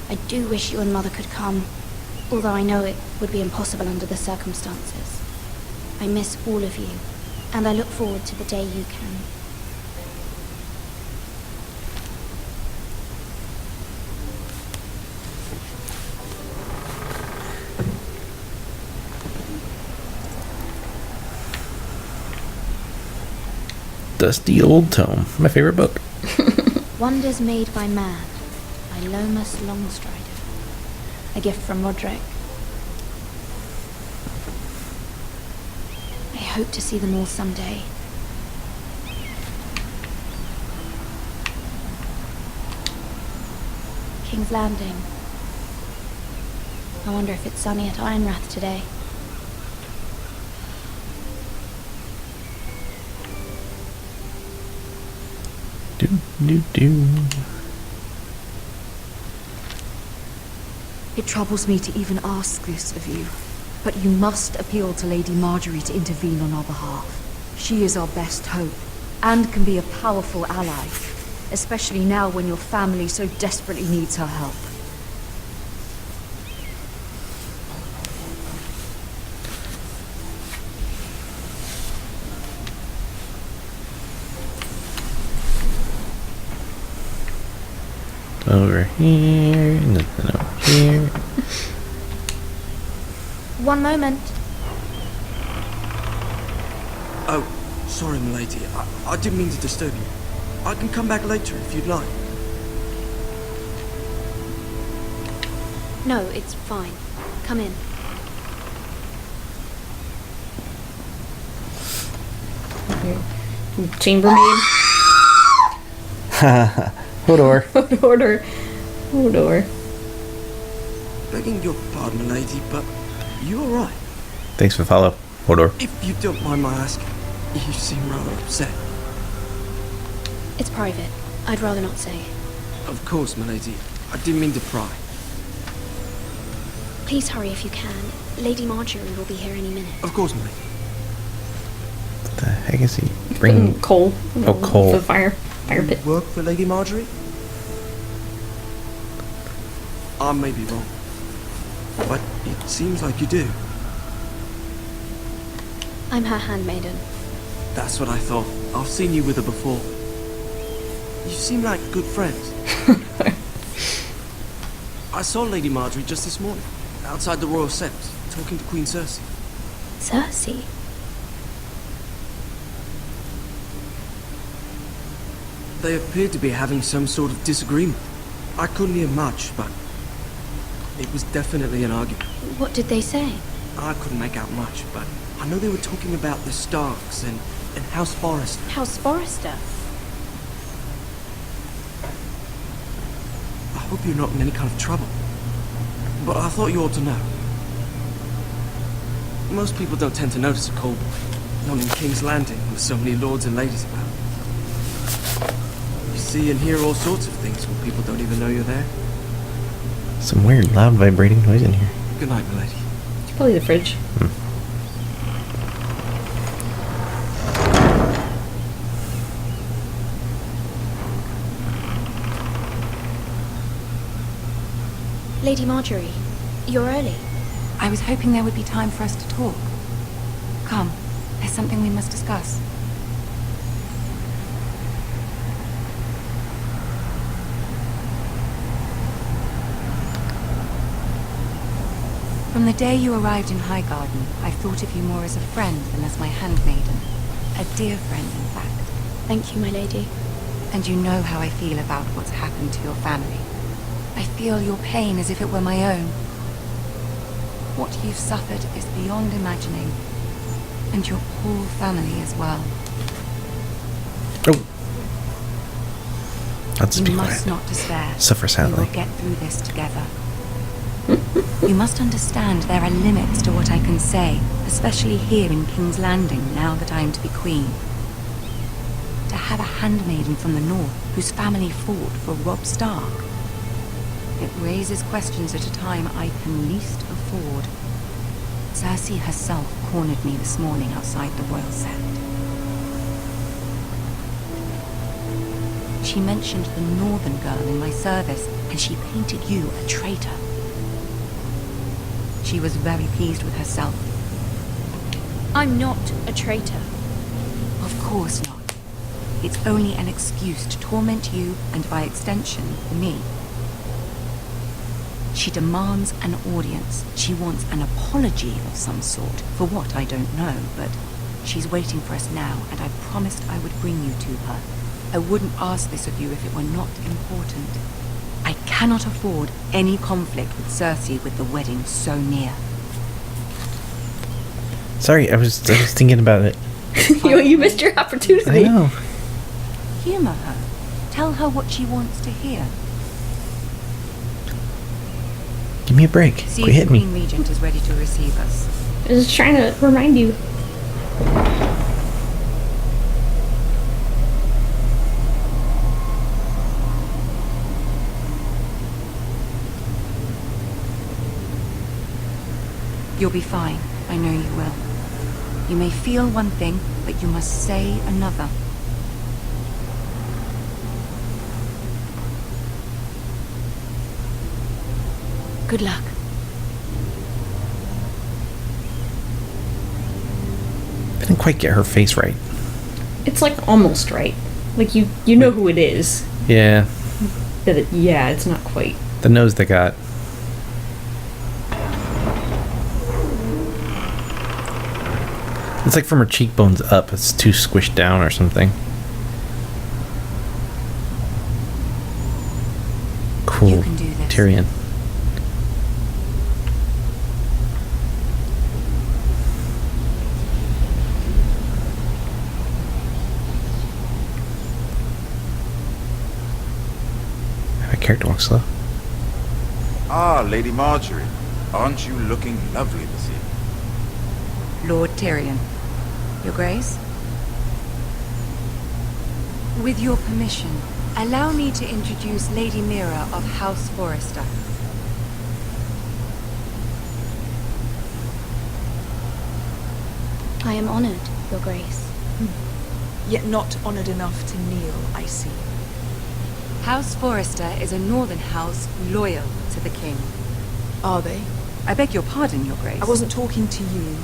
I do wish you and Mother could come, although I know it would be impossible under the circumstances. I miss all of you, and I look forward to the day you can. Dusty Old Tome. My favorite book. Wonders Made by Man by Lomas Longstrider. A gift from Roderick. I hope to see them all someday. King's Landing. I wonder if it's sunny at Ironrath today. It troubles me to even ask this of you, but you must appeal to Lady Marjorie to intervene on our behalf. She is our best hope, and can be a powerful ally, especially now when your family so desperately needs her help. here, nothing over here. One moment. Oh, sorry, milady. I didn't mean to disturb you. I can come back later if you'd like. No, it's fine. Come in. Chambermaid. Hodor. Hodor. Begging your pardon, milady, but you alright? Thanks for the follow, Hodor. If you don't mind my asking, you seem rather upset. It's private. I'd rather not say. Of course, milady. I didn't mean to pry. Please hurry if you can. Lady Marjorie will be here any minute. Of course, milady. What the heck is he bringing? Coal. Oh, coal. For the fire pit. You work for Lady Marjorie? I may be wrong, but it seems like you do. I'm her handmaiden. That's what I thought. I've seen you with her before. You seem like good friends. I saw Lady Marjorie just this morning, outside the Royal Sept, talking to Queen Cersei. Cersei? They appeared to be having some sort of disagreement. I couldn't hear much, but it was definitely an argument. What did they say? I couldn't make out much, but I know they were talking about the Starks and House Forrester. House Forrester? I hope you're not in any kind of trouble. But I thought you ought to know. Most people don't tend to notice a cold boy, not in King's Landing with so many lords and ladies about. You see and hear all sorts of things when people don't even know you're there. Some weird, loud, vibrating noise in here. Good night, milady. It's probably the fridge. Lady Marjorie, you're early. I was hoping there would be time for us to talk. Come, there's something we must discuss. From the day you arrived in Highgarden, I've thought of you more as a friend than as my handmaiden. A dear friend, in fact. Thank you, my lady. And you know how I feel about what's happened to your family. I feel your pain as if it were my own. What you've suffered is beyond imagining. And your whole family as well. Oh. I'll just be You quiet. must not despair. Suffer sadly. We will get through this together. You must understand there are limits to what I can say, especially here in King's Landing, now that I am to be queen. To have a handmaiden from the north whose family fought for Robb Stark. It raises questions at a time I can least afford. Cersei herself cornered me this morning outside the Royal Sept. She mentioned the northern girl in my service, and she painted you a traitor. She was very pleased with herself. I'm not a traitor. Of course not. It's only an excuse to torment you, and by extension, me. She demands an audience. She wants an apology of some sort, for what I don't know, but she's waiting for us now, and I promised I would bring you to her. I wouldn't ask this of you if it were not important. I cannot afford any conflict with Cersei with the wedding so near. Sorry, I was thinking about it. You missed your opportunity. I know. Humor her. Tell her what she wants to hear. Give me a break. See Quit if hitting the me. Queen Regent is ready to receive us. I was just trying to remind you. You'll be fine. I know you will. You may feel one thing, but you must say another. Good luck. I didn't quite get her face right. It's like almost right. Like you know who it is. Yeah. Yeah, it's not quite. The nose they got. It's like from her cheekbones up. It's too squished down or something. Cool. You can do this. Tyrion. My character walks slow. Ah, Lady Marjorie. Aren't you looking lovely this evening? Lord Tyrion. Your Grace? With your permission, allow me to introduce Lady Mira of House Forrester. I am honored, Your Grace. Yet not honored enough to kneel, I see. House Forrester is a northern house loyal to the king. Are they? I beg your pardon, Your Grace. I wasn't talking to you.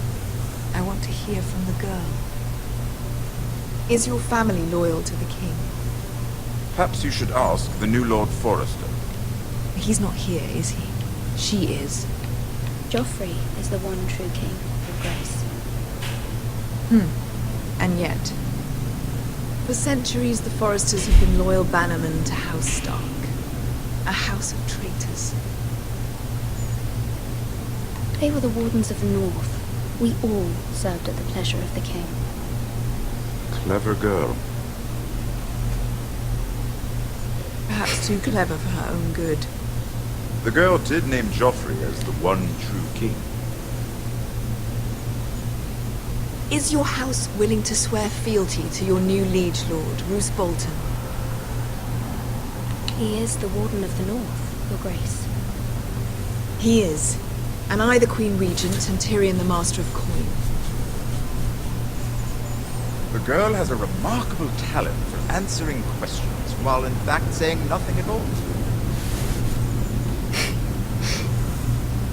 I want to hear from the girl. Is your family loyal to the king? Perhaps you should ask the new Lord Forrester. He's not here, is he? She is. Joffrey is the one true king, Your Grace. And yet, for centuries the Forresters have been loyal bannermen to House Stark. A house of traitors. They were the Wardens of the North. We all served at the pleasure of the king. Clever girl. Perhaps too clever for her own good. The girl did name Joffrey as the one true king. Is your house willing to swear fealty to your new liege lord, Roose Bolton? He is the Warden of the North, Your Grace. He is. And I the Queen Regent and Tyrion the Master of Coin. The girl has a remarkable talent for answering questions, while in fact saying nothing at all.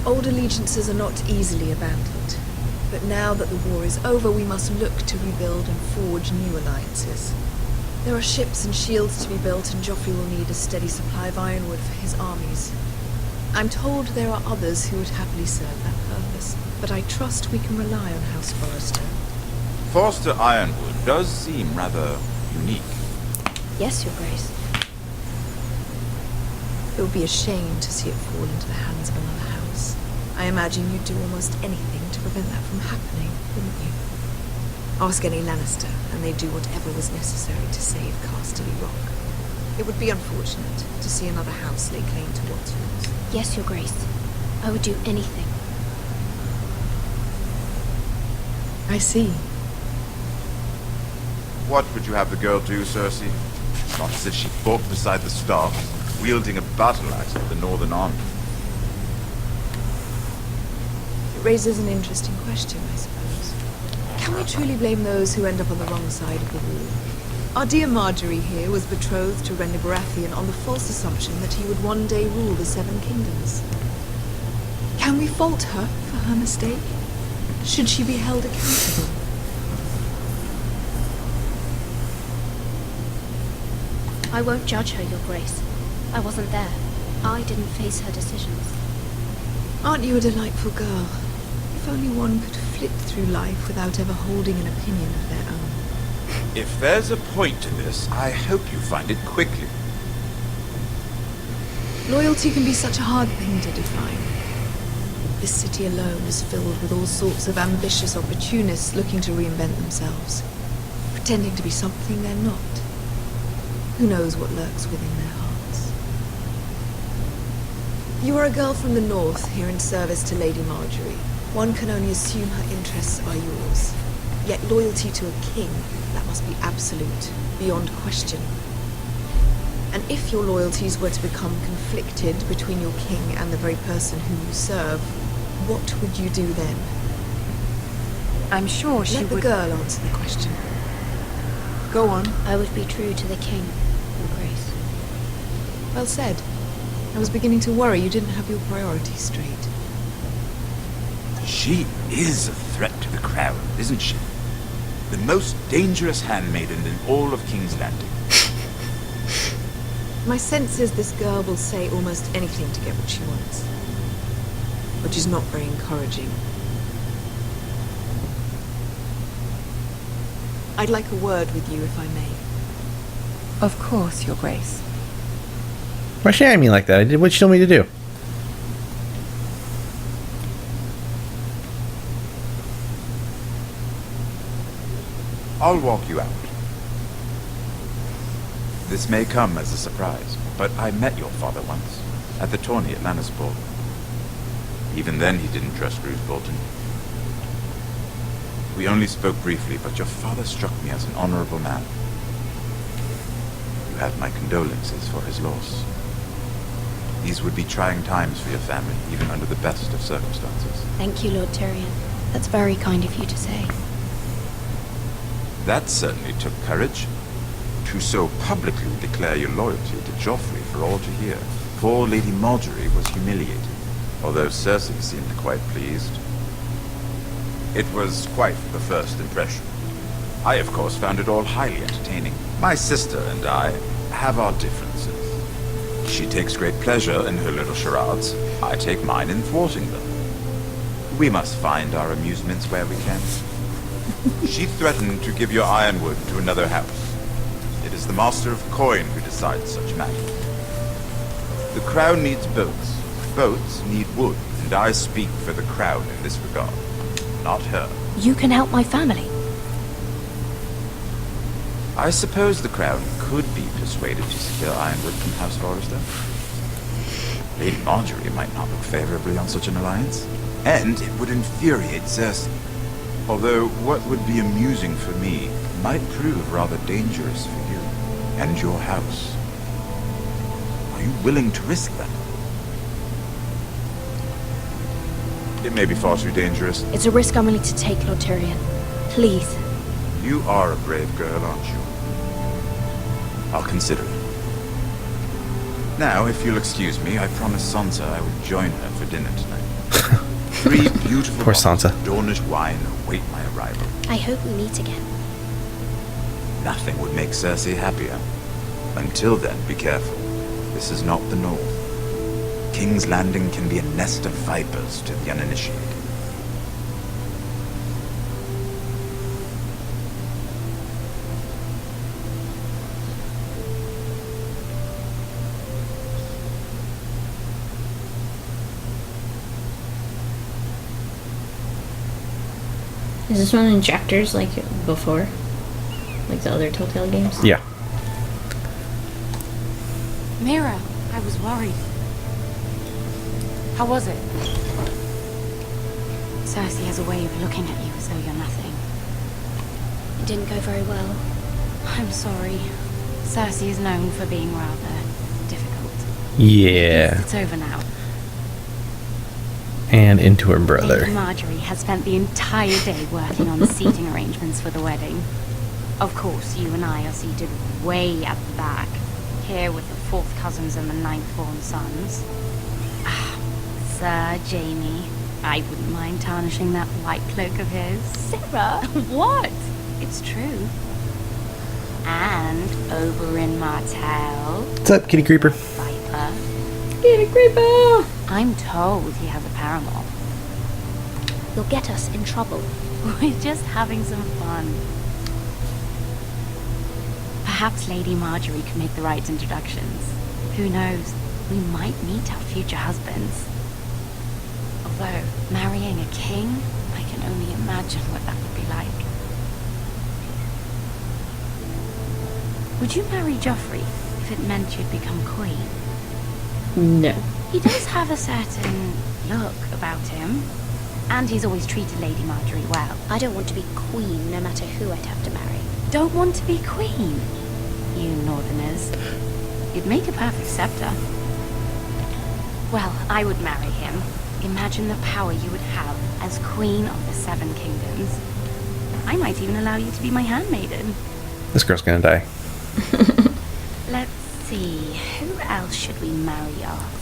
Old allegiances are not easily abandoned. But now that the war is over, we must look to rebuild and forge new alliances. There are ships and shields to be built, and Joffrey will need a steady supply of ironwood for his armies. I'm told there are others who would happily serve that purpose, but I trust we can rely on House Forrester. Forster Ironwood does seem rather unique. Yes, Your Grace. It would be a shame to see it fall into the hands of another house. I imagine you'd do almost anything to prevent that from happening, wouldn't you? Ask any Lannister, and they'd do whatever was necessary to save Casterly Rock. It would be unfortunate to see another house lay claim to what's yours. Yes, Your Grace. I would do anything. I see. What would you have the girl do, Cersei? Not as if she fought beside the Starks, wielding a battle axe of the Northern Army. It raises an interesting question, I suppose. Can we truly blame those who end up on the wrong side of the war? Our dear Marjorie here was betrothed to Renly Baratheon on the false assumption that he would one day rule the Seven Kingdoms. Can we fault her for her mistake? Should she be held accountable? I won't judge her, Your Grace. I wasn't there. I didn't face her decisions. Aren't you a delightful girl? If only one could flit through life without ever holding an opinion of their own. If there's a point to this, I hope you find it quickly. Loyalty can be such a hard thing to define. This city alone is filled with all sorts of ambitious opportunists looking to reinvent themselves, pretending to be something they're not. Who knows what lurks within their hearts? You are a girl from the north, here in service to Lady Marjorie. One can only assume her interests are yours. Yet loyalty to a king, that must be absolute, beyond question. And if your loyalties were to become conflicted between your king and the very person whom you serve, what would you do then? I'm sure she would... Let the girl answer the question. Go on. I would be true to the king, Your Grace. Well said. I was beginning to worry you didn't have your priorities straight. She is a threat to the crown, isn't she? The most dangerous handmaiden in all of King's Landing. My sense is this girl will say almost anything to get what she wants. Which is not very encouraging. I'd like a word with you, if I may. Of course, Your Grace. Why should I mean like that? I did what you told me to do. I'll walk you out. This may come as a surprise, but I met your father once, at the tourney at Lannisport. Even then he didn't trust Roose Bolton. We only spoke briefly, but your father struck me as an honorable man. You have my condolences for his loss. These would be trying times for your family, even under the best of circumstances. Thank you, Lord Tyrion. That's very kind of you to say. That certainly took courage. To so publicly declare your loyalty to Joffrey for all to hear. Poor Lady Marjorie was humiliated, although Cersei seemed quite pleased. It was quite the first impression. I, of course, found it all highly entertaining. My sister and I have our differences. She takes great pleasure in her little charades. I take mine in thwarting them. We must find our amusements where we can. She threatened to give your ironwood to another house. It is the Master of Coin who decides such matters. The crown needs boats. Boats need wood, and I speak for the crown in this regard, not her. You can help my family. I suppose the crown could be persuaded to secure ironwood from House Forrester. Lady Marjorie might not look favorably on such an alliance, and it would infuriate Cersei. Although what would be amusing for me might prove rather dangerous for you and your house. Are you willing to risk that? It may be far too dangerous. It's a risk I'm willing to take, Lord Tyrion. Please. You are a brave girl, aren't you? I'll consider it. Now, if you'll excuse me, I promised Sansa I would join her for dinner tonight. 3 beautiful Poor bottles Sansa. of Dornish wine await my arrival. I hope we meet again. Nothing would make Cersei happier. Until then, be careful. This is not the North. King's Landing can be a nest of vipers to the uninitiated. Is this one in chapters like before? Like the other Telltale games? Yeah. Mira, I was worried. How was it? Cersei has a way of looking at you as though you're nothing. It didn't go very well. I'm sorry. Cersei is known for being rather difficult. Yeah. It's over now. And into her brother. Lady Marjorie has spent the entire day working on the seating arrangements for the wedding. Of course, you and I are seated way at the back, here with the 4th cousins and the 9th-born sons. Ah, Sir Jamie, I wouldn't mind tarnishing that white cloak of his. Sarah, what? It's true. And Oberyn Martell. What's up, Kitty Creeper? Viper. Kitty Creeper! I'm told he has a paramour. You'll get us in trouble. We're just having some fun. Perhaps Lady Marjorie could make the right introductions. Who knows? We might meet our future husbands. Although, marrying a king, I can only imagine what that would be like. Would you marry Joffrey if it meant you'd become queen? No. He does have a certain look about him. And he's always treated Lady Marjorie well. I don't want to be queen, no matter who I'd have to marry. Don't want to be queen? You northerners. You'd make a perfect scepter. Well, I would marry him. Imagine the power you would have as queen of the 7 kingdoms. I might even allow you to be my handmaiden. This girl's gonna die. Let's see, who else should we marry off?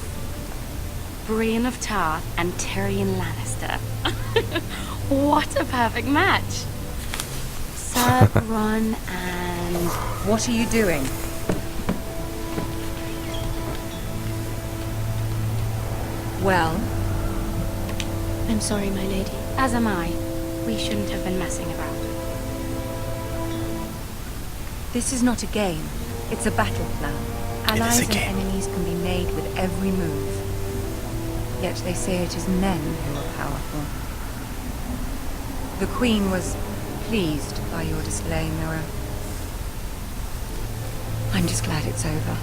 Brienne of Tarth and Tyrion Lannister. What a perfect match! Sir Bronn and... What are you doing? Well? I'm sorry, my lady. As am I. We shouldn't have been messing about. This is not a game. It's a battle plan. Allies and enemies can be made with every move. Yet they say it is men who are powerful. The Queen was pleased by your display, Mira. I'm just glad it's over.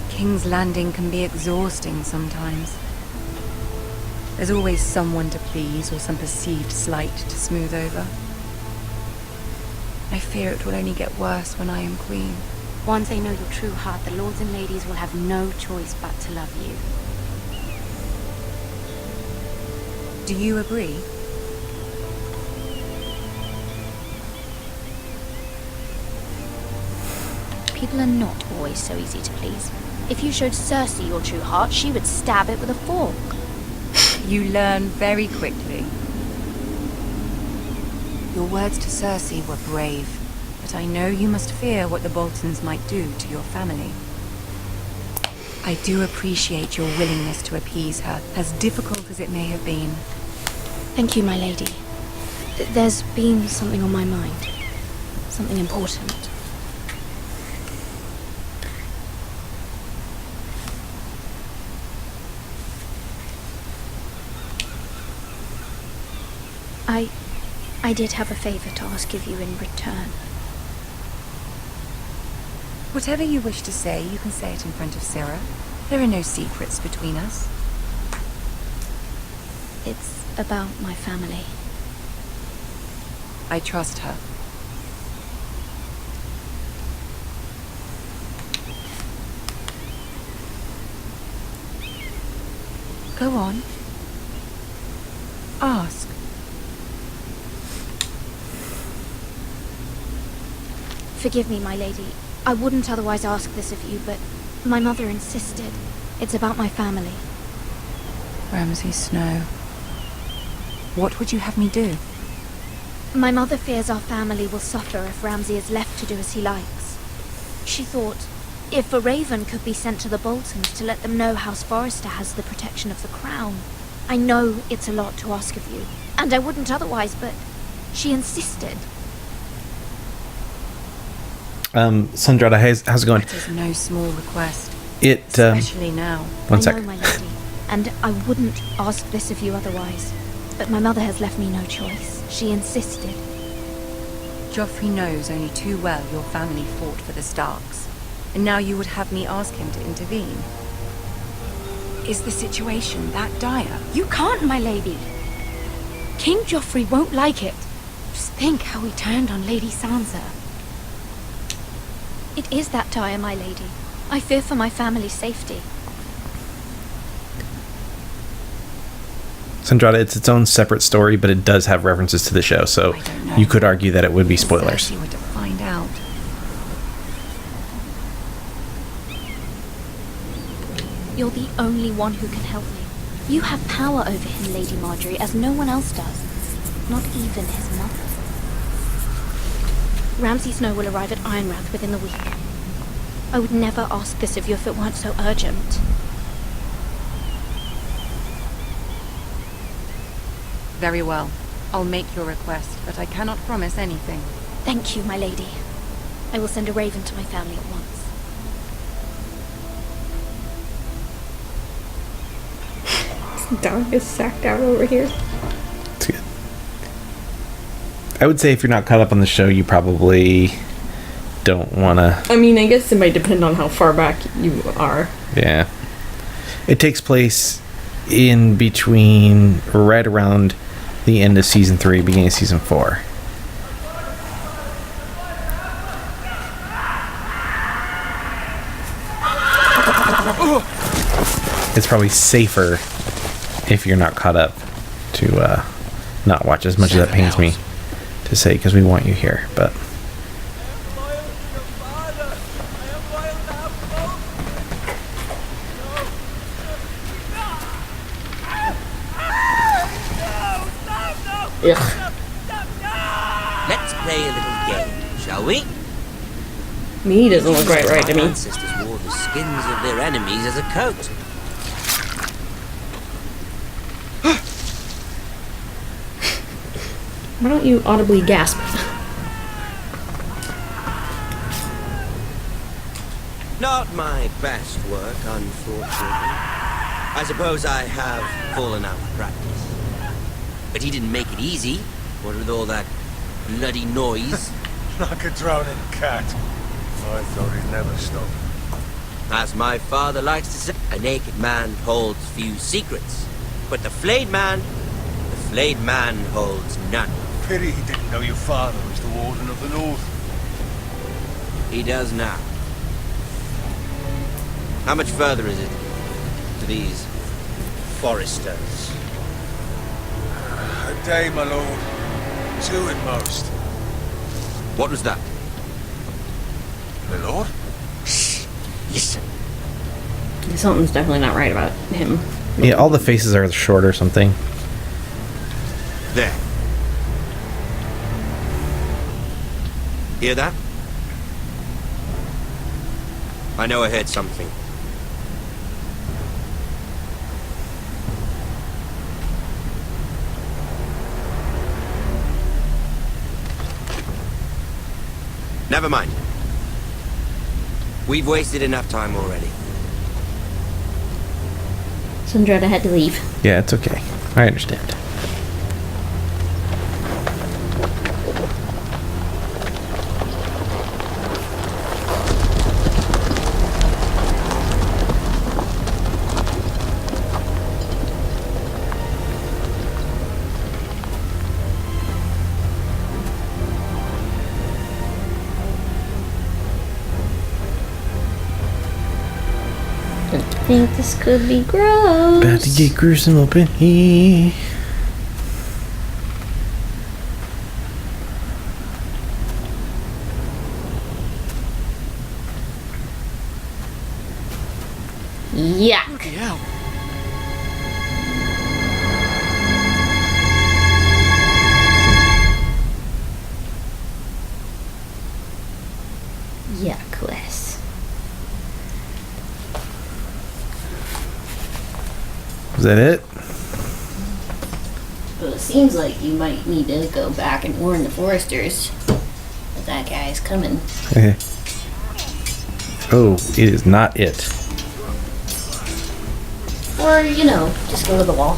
King's Landing can be exhausting sometimes. There's always someone to please or some perceived slight to smooth over. I fear it will only get worse when I am queen. Once they know your true heart, the lords and ladies will have no choice but to love you. Do you agree? People are not always so easy to please. If you showed Cersei your true heart, she would stab it with a fork. You learn very quickly. Your words to Cersei were brave, but I know you must fear what the Boltons might do to your family. I do appreciate your willingness to appease her, as difficult as it may have been. Thank you, my lady. There's been something on my mind. Something important. I did have a favor to ask of you in return. Whatever you wish to say, you can say it in front of Sarah. There are no secrets between us. It's about my family. I trust her. Go on. Ask. Forgive me, my lady. I wouldn't otherwise ask this of you, but my mother insisted. It's about my family. Ramsay Snow. What would you have me do? My mother fears our family will suffer if Ramsay is left to do as he likes. She thought, if a raven could be sent to the Boltons to let them know House Forrester has the protection of the crown. I know it's a lot to ask of you, and I wouldn't otherwise, but she insisted. Sandrada, how's it going? That is no small request. Especially now. One sec. I know, my lady, and I wouldn't ask this of you otherwise. But my mother has left me no choice. She insisted. Joffrey knows only too well your family fought for the Starks, and now you would have me ask him to intervene. Is the situation that dire? You can't, my lady. King Joffrey won't like it. Just think how he turned on Lady Sansa. It is that dire, my lady. I fear for my family's safety. Sandrada, it's its own separate story, but it does have references to the show, so you could argue that it would be spoilers. Cersei were to find out. You're the only one who can help me. You have power over him, Lady Marjorie, as no one else does. Not even his mother. Ramsay Snow will arrive at Ironrath within the week. I would never ask this of you if it weren't so urgent. Very well. I'll make your request, but I cannot promise anything. Thank you, my lady. I will send a raven to my family at once. Dog is sacked out over here. It's good. I would say if you're not caught up on the show, you probably don't want to... I mean, I guess it might depend on how far back you are. Yeah. It takes place in between, right around the end of Season 3, beginning of Season 4. It's probably safer if you're not caught up to not watch, as much as that pains me to say, because we want you here, but... Ugh. Let's play a little game, shall we? Me doesn't look right to me. Ancestors wore the skins of their enemies as a coat. Why don't you audibly gasp? Not my best work, unfortunately. I suppose I have fallen out of practice. But he didn't make it easy, what with all that bloody noise. Like a drowning cat. I thought he'd never stop. As my father likes to say, a naked man holds few secrets. But the flayed man holds none. Pity he didn't know your father was the Warden of the North. He does now. How much further is it to these foresters? A day, my lord. 2 at most. What was that? My lord? Shh. Listen. Something's definitely not right about him. Yeah, all the faces are short or something. There. Hear that? I know I heard something. Never mind. We've wasted enough time already. Sandretta had to leave. Yeah, it's okay. I understand. I think this could be gross. About to get gruesome up in here. Yuck. Yeah. Yuck, Wes. Is that it? Well, it seems like you might need to go back and warn the foresters that that guy's coming. Okay. Oh, it is not it. Or, you know, just go to the wall.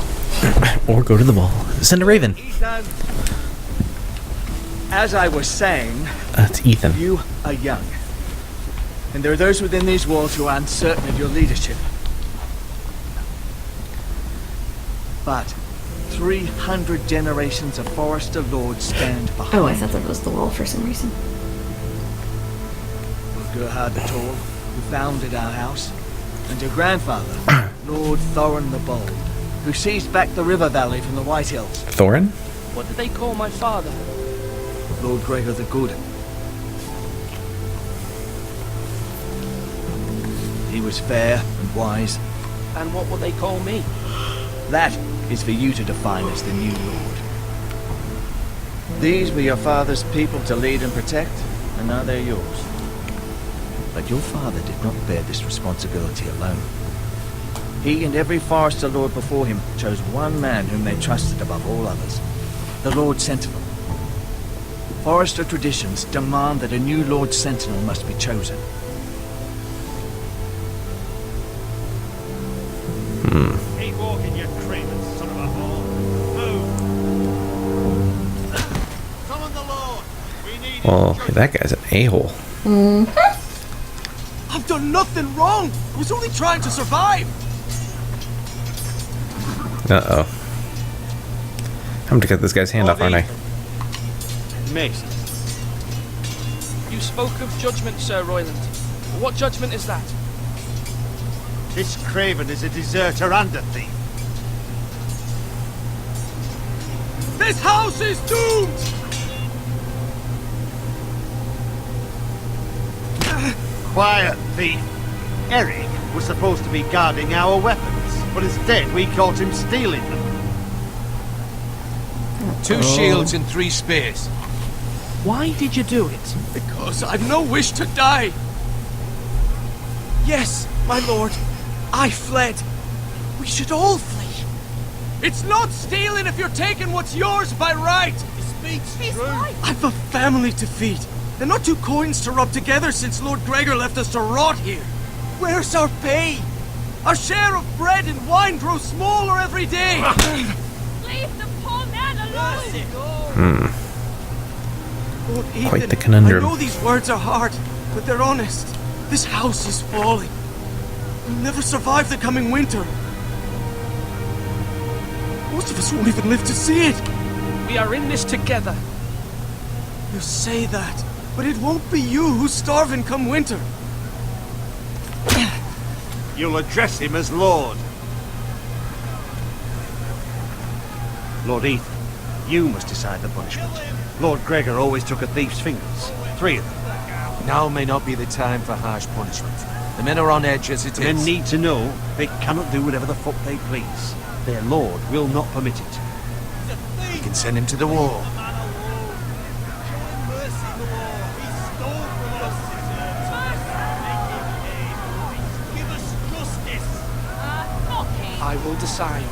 Or go to the wall. Send a raven. Ethan. As I was saying, It's Ethan. you are young. And there are those within these walls who are uncertain of your leadership. But 300 generations of Forester Lords stand behind. Oh, I thought that was the wall for some reason. Gerhard the Tall, who founded our house, and your grandfather, Lord Thorin the Bold, who seized back the river valley from the White Hills. Thorin? What did they call my father? Lord Gregor the Good. He was fair and wise. And what will they call me? That is for you to define as the new lord. These were your father's people to lead and protect, and now they're yours. But your father did not bear this responsibility alone. He and every Forester Lord before him chose one man whom they trusted above all others, the Lord Sentinel. Forester traditions demand that a new Lord Sentinel must be chosen. Keep walking, you craven son of a whore. Move. Summon the Lord. We need Well, that guy's an a-hole. I've done nothing wrong! I was only trying to survive! Uh-oh. I'm gonna cut this guy's hand off, aren't I? Mason. You spoke of judgment, Sir Royland. What judgment is that? This craven is a deserter and a thief. This house is doomed! Quiet, thief. Eric was supposed to be guarding our weapons, but instead we caught him stealing them. 2 shields and 3 spears. Why did you do it? Because I've no wish to die. Yes, my lord. I fled. We should all flee. It's not stealing if you're taking what's yours by right. He speaks true. I've a family to feed. And not 2 coins to rub together since Lord Gregor left us to rot here. Where's our pay? Our share of bread and wine grows smaller every day. Leave the poor man alone! Lord Ethan, Quite the conundrum. I know these words are hard, but they're honest. This house is falling. We'll never survive the coming winter. Most of us won't even live to see it. We are in this together. You say that, but it won't be you who's starving come winter. You'll address him as Lord. Lord Ethan, you must decide the punishment. Lord Gregor always took a thief's fingers. 3 of them. Now may not be the time for harsh punishment. The men are on edge as it The men is. need to know they cannot do whatever the fuck they please. Their lord will not permit it. We can send him to the wall. I will decide.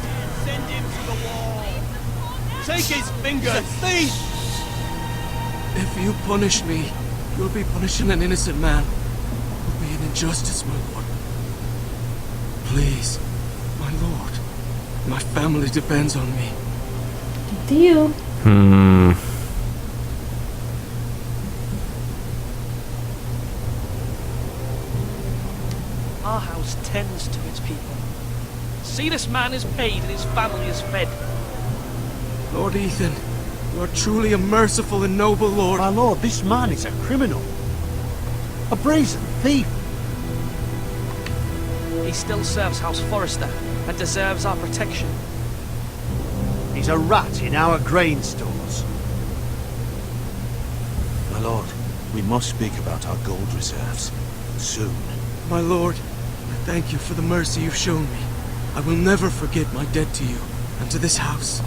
Send him to the wall. Take his fingers. Thief! If you punish me, you'll be punishing an innocent man. It will be an injustice, my lord. Please, my lord. My family depends on me. Do you? Our house tends to its people. See, this man is paid and his family is fed. Lord Ethan, you are truly a merciful and noble lord. My lord, this man is a criminal. A brazen thief. He still serves House Forrester and deserves our protection. He's a rat in our grain stores. My lord, we must speak about our gold reserves. Soon. My lord, I thank you for the mercy you've shown me. I will never forget my debt to you and to this house.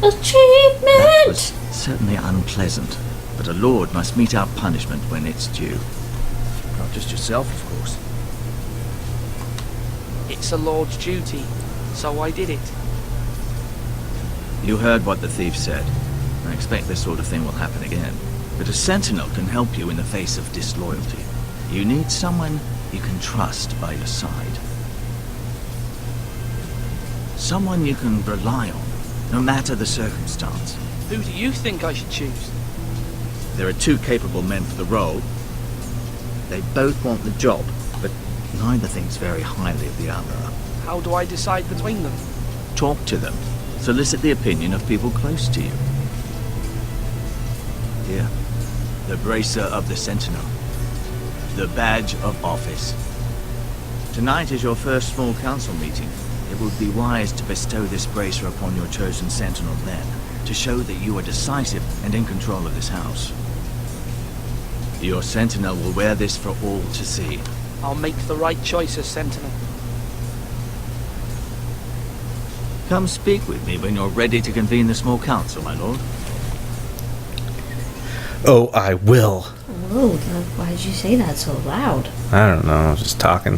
That Achievement! was certainly unpleasant, but a lord must meet our punishment when it's due. Not just yourself, of course. It's a lord's duty, so I did it. You heard what the thief said. I expect this sort of thing will happen again. But a sentinel can help you in the face of disloyalty. You need someone you can trust by your side. Someone you can rely on, no matter the circumstance. Who do you think I should choose? There are 2 capable men for the role. They both want the job, but neither thinks very highly of the other. How do I decide between them? Talk to them. Solicit the opinion of people close to you. Here, the bracer of the Sentinel. The badge of office. Tonight is your first small council meeting. It would be wise to bestow this bracer upon your chosen Sentinel then, to show that you are decisive and in control of this house. Your Sentinel will wear this for all to see. I'll make the right choice as Sentinel. Come speak with me when you're ready to convene the small council, my lord. Oh, I will. Whoa, why did you say that so loud? I don't know. I was just talking.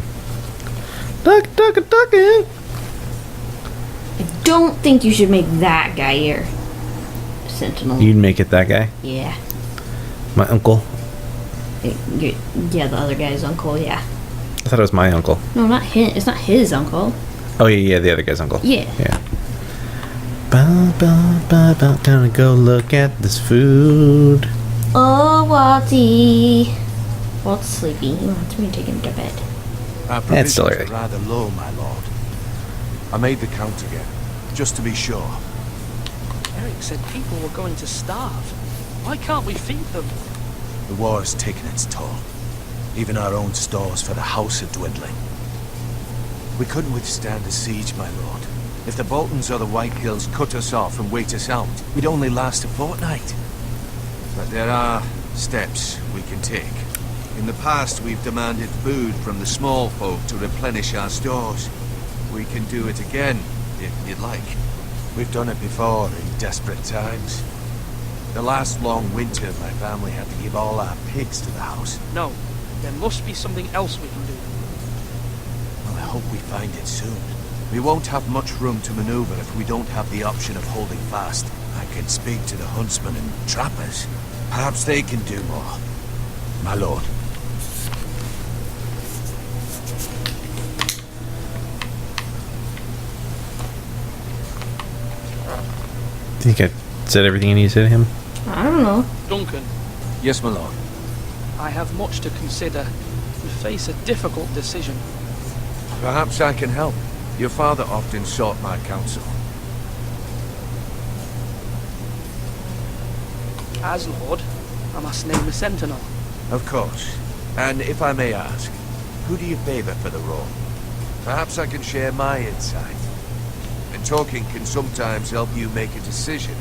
Talking. I don't think you should make that guy your sentinel. You'd make it that guy? Yeah. My uncle? Yeah, the other guy's uncle, yeah. I thought it was my uncle. No, not him. It's not his uncle. Oh, yeah, the other guy's uncle. Yeah. Yeah. Gonna go look at this food. Oh, Walty. Walt's sleepy. He wants me to take him to bed. Our It's still provisions early. are rather low, my lord. I made the count again, just to be sure. Eric said people were going to starve. Why can't we feed them? The war has taken its toll. Even our own stores for the house are dwindling. We couldn't withstand a siege, my lord. If the Boltons or the Whitehills cut us off and wait us out, we'd only last a fortnight. But there are steps we can take. In the past, we've demanded food from the small folk to replenish our stores. We can do it again, if you'd like. We've done it before in desperate times. The last long winter, my family had to give all our pigs to the house. No, there must be something else we can do. Well, I hope we find it soon. We won't have much room to maneuver if we don't have the option of holding fast. I can speak to the huntsmen and trappers. Perhaps they can do more. My lord. Think I said everything I need to say to him? I don't know. Duncan. Yes, my lord. I have much to consider. We face a difficult decision. Perhaps I can help. Your father often sought my counsel. As Lord, I must name a sentinel. Of course. And if I may ask, who do you favor for the role? Perhaps I can share my insight. And talking can sometimes help you make a decision.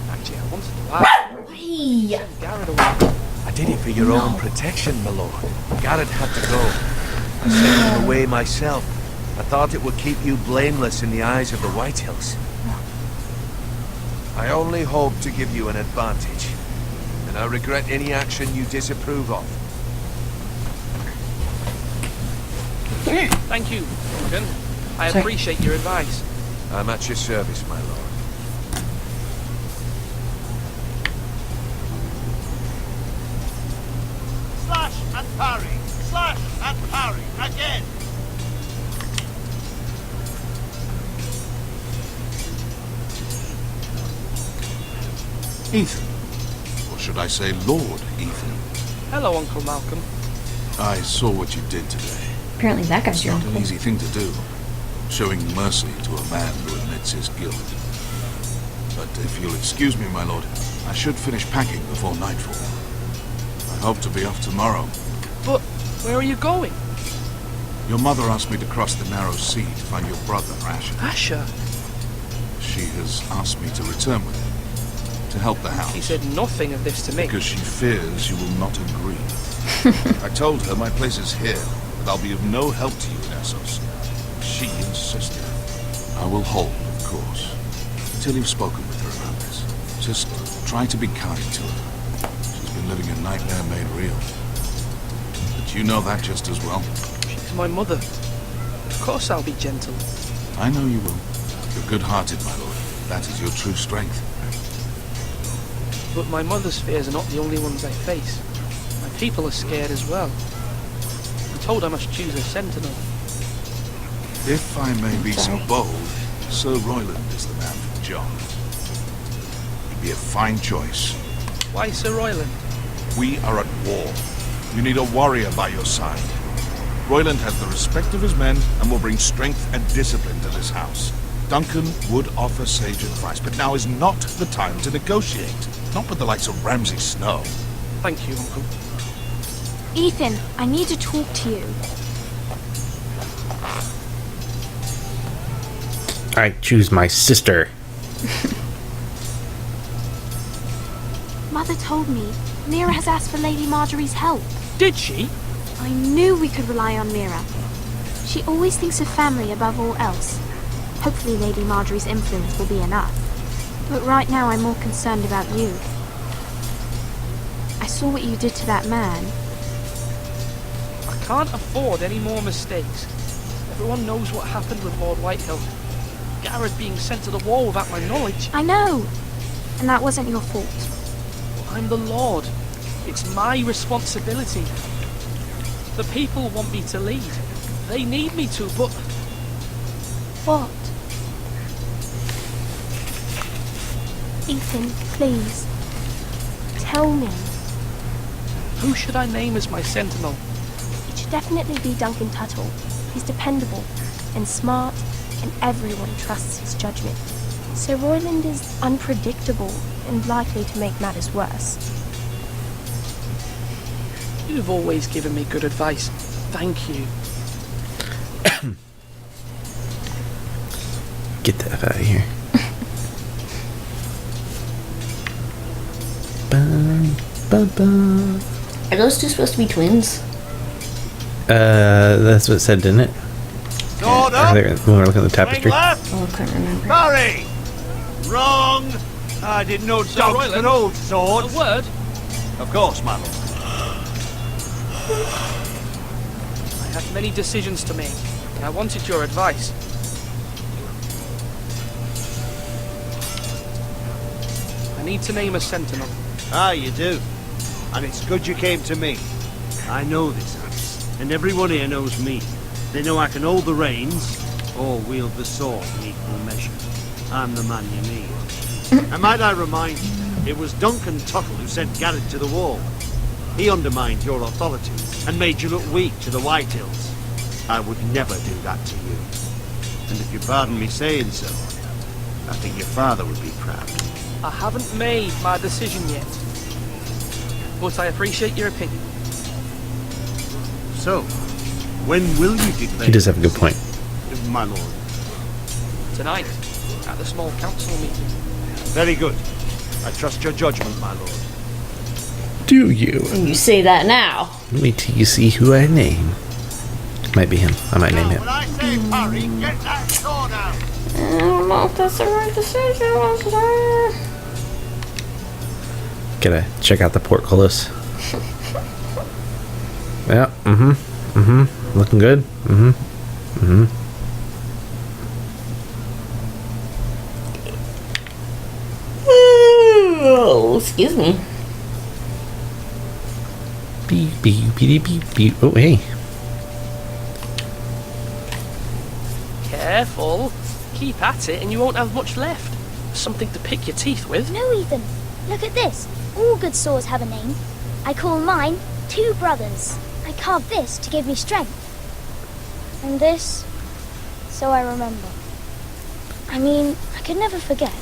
Actually, I wanted to ask. Hey. Garrett away. I did it for your own protection, my lord. Garrett had to go. I sent him away myself. I thought it would keep you blameless in the eyes of the Whitehills. I only hope to give you an advantage, and I regret any action you disapprove of. Thank you, Duncan. I appreciate your advice. I'm at your service, my lord. Slash and parry! Slash and parry! Again! Ethan. Or should I say Lord Ethan? Hello, Uncle Malcolm. I saw what you did today. Apparently that guy's It's your not uncle. an easy thing to do, showing mercy to a man who admits his guilt. But if you'll excuse me, my lord, I should finish packing before nightfall. I hope to be off tomorrow. But where are you going? Your mother asked me to cross the narrow sea to find your brother, Asher. Asher? She has asked me to return with him, to help the house. He said nothing of this to me. Because she fears you will not agree. I told her my place is here, that I'll be of no help to you in Essos. She insisted. I will hold, of course, until you've spoken with her about this. Just try to be kind to her. She's been living a nightmare made real. But you know that just as well. She's my mother. Of course I'll be gentle. I know you will. You're good-hearted, my lord. That is your true strength. But my mother's fears are not the only ones I face. My people are scared as well. I'm told I must choose a sentinel. If I may be so bold, Sir Royland is the man for the job. He'd be a fine choice. Why Sir Royland? We are at war. You need a warrior by your side. Royland has the respect of his men and will bring strength and discipline to this house. Duncan would offer sage advice, but now is not the time to negotiate. Not with the likes of Ramsay Snow. Thank you, Uncle. Ethan, I need to talk to you. I choose my sister. Mother told me Mira has asked for Lady Marjorie's help. Did she? I knew we could rely on Mira. She always thinks of family above all else. Hopefully Lady Marjorie's influence will be enough. But right now I'm more concerned about you. I saw what you did to that man. I can't afford any more mistakes. Everyone knows what happened with Lord Whitehill. Garrett being sent to the wall without my knowledge. I know. And that wasn't your fault. I'm the Lord. It's my responsibility. The people want me to lead. They need me to, but... What? Ethan, please. Tell me. Who should I name as my sentinel? It should definitely be Duncan Tuttle. He's dependable and smart, and everyone trusts his judgment. Sir Royland is unpredictable and likely to make matters worse. You've always given me good advice. Thank you. Get the F out of here. Are those two supposed to be twins? That's what it said, didn't it? Sorta! When we're looking at the tapestry. Oh, I can't remember. Barry! Wrong! I didn't know Sir dogs Royland, could hold swords. A word? Of course, my lord. I had many decisions to make, and I wanted your advice. I need to name a sentinel. Ah, you do. And it's good you came to me. I know this house, and everyone here knows me. They know I can hold the reins, or wield the sword in equal measure. I'm the man you need. And might I remind you, it was Duncan Tuttle who sent Garrett to the wall. He undermined your authority, and made you look weak to the Whitehills. I would never do that to you. And if you pardon me saying so, I think your father would be proud. I haven't made my decision yet, but I appreciate your opinion. So, when will you declare? He does have a good point. My lord. Tonight, at the small council meeting. Very good. I trust your judgment, my lord. Do you? You say that now. Wait till you see who I name. Might be him. I might name him. When I say parry, get that sword out. I don't know if that's the right decision, sir. Gotta check out the portcullis. Yeah. Looking good. Oh, excuse me. Beep, beep, beep, beep, beep. Oh, hey. Careful. Keep at it and you won't have much left. Something to pick your teeth with. No, Ethan. Look at this. All good swords have a name. I call mine Two Brothers. I carved this to give me strength. And this, so I remember. I mean, I could never forget.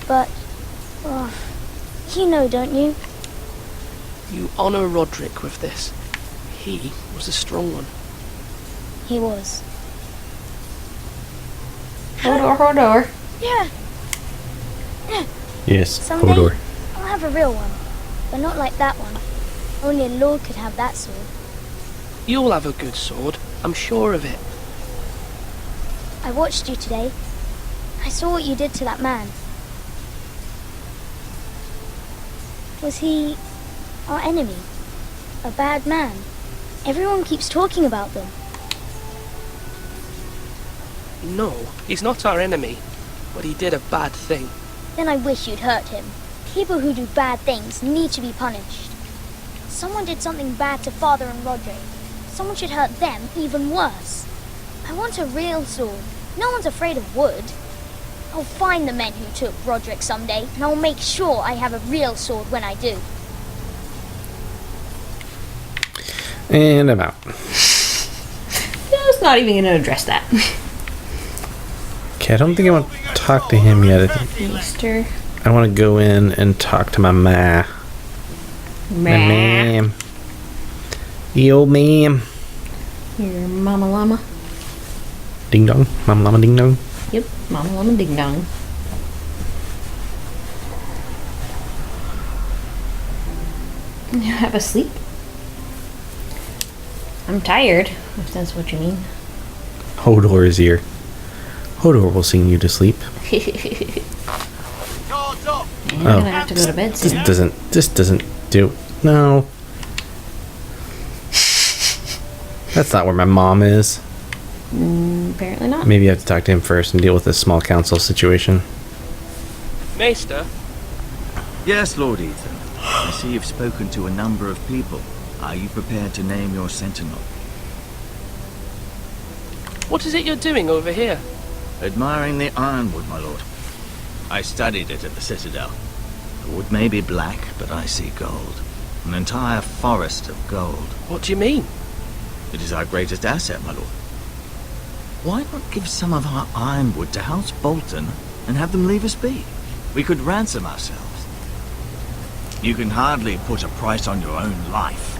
But, oh, you know, don't you? You honor Roderick with this. He was a strong one. He was. Hodor. Yeah. Yes, Someday, Hodor. I'll have a real one. But not like that one. Only a lord could have that sword. You'll have a good sword. I'm sure of it. I watched you today. I saw what you did to that man. Was he our enemy? A bad man? Everyone keeps talking about them. No, he's not our enemy. But he did a bad thing. Then I wish you'd hurt him. People who do bad things need to be punished. Someone did something bad to Father and Roderick. Someone should hurt them even worse. I want a real sword. No one's afraid of wood. I'll find the men who took Roderick someday, and I'll make sure I have a real sword when I do. And I'm out. It's not even going to address that. Okay, I don't think I want to talk to him yet. I think Easter. I want to go in and talk to my ma. My ma'am. The old ma'am. Your mama llama. Ding dong. Mama llama ding dong. Yep, mama llama ding dong. You have a sleep? I'm tired, if that's what you mean. Hodor is here. Hodor will sing you to sleep. I'm gonna have to go to bed soon. This doesn't do. No. That's not where my mom is. Apparently not. Maybe I have to talk to him first and deal with this small council situation. Maester, Yes, Lord Ethan. I see you've spoken to a number of people. Are you prepared to name your sentinel? what is it you're doing over here? Admiring the ironwood, my lord. I studied it at the Citadel. The wood may be black, but I see gold. An entire forest of gold. What do you mean? It is our greatest asset, my lord. Why not give some of our ironwood to House Bolton and have them leave us be? We could ransom ourselves. You can hardly put a price on your own life,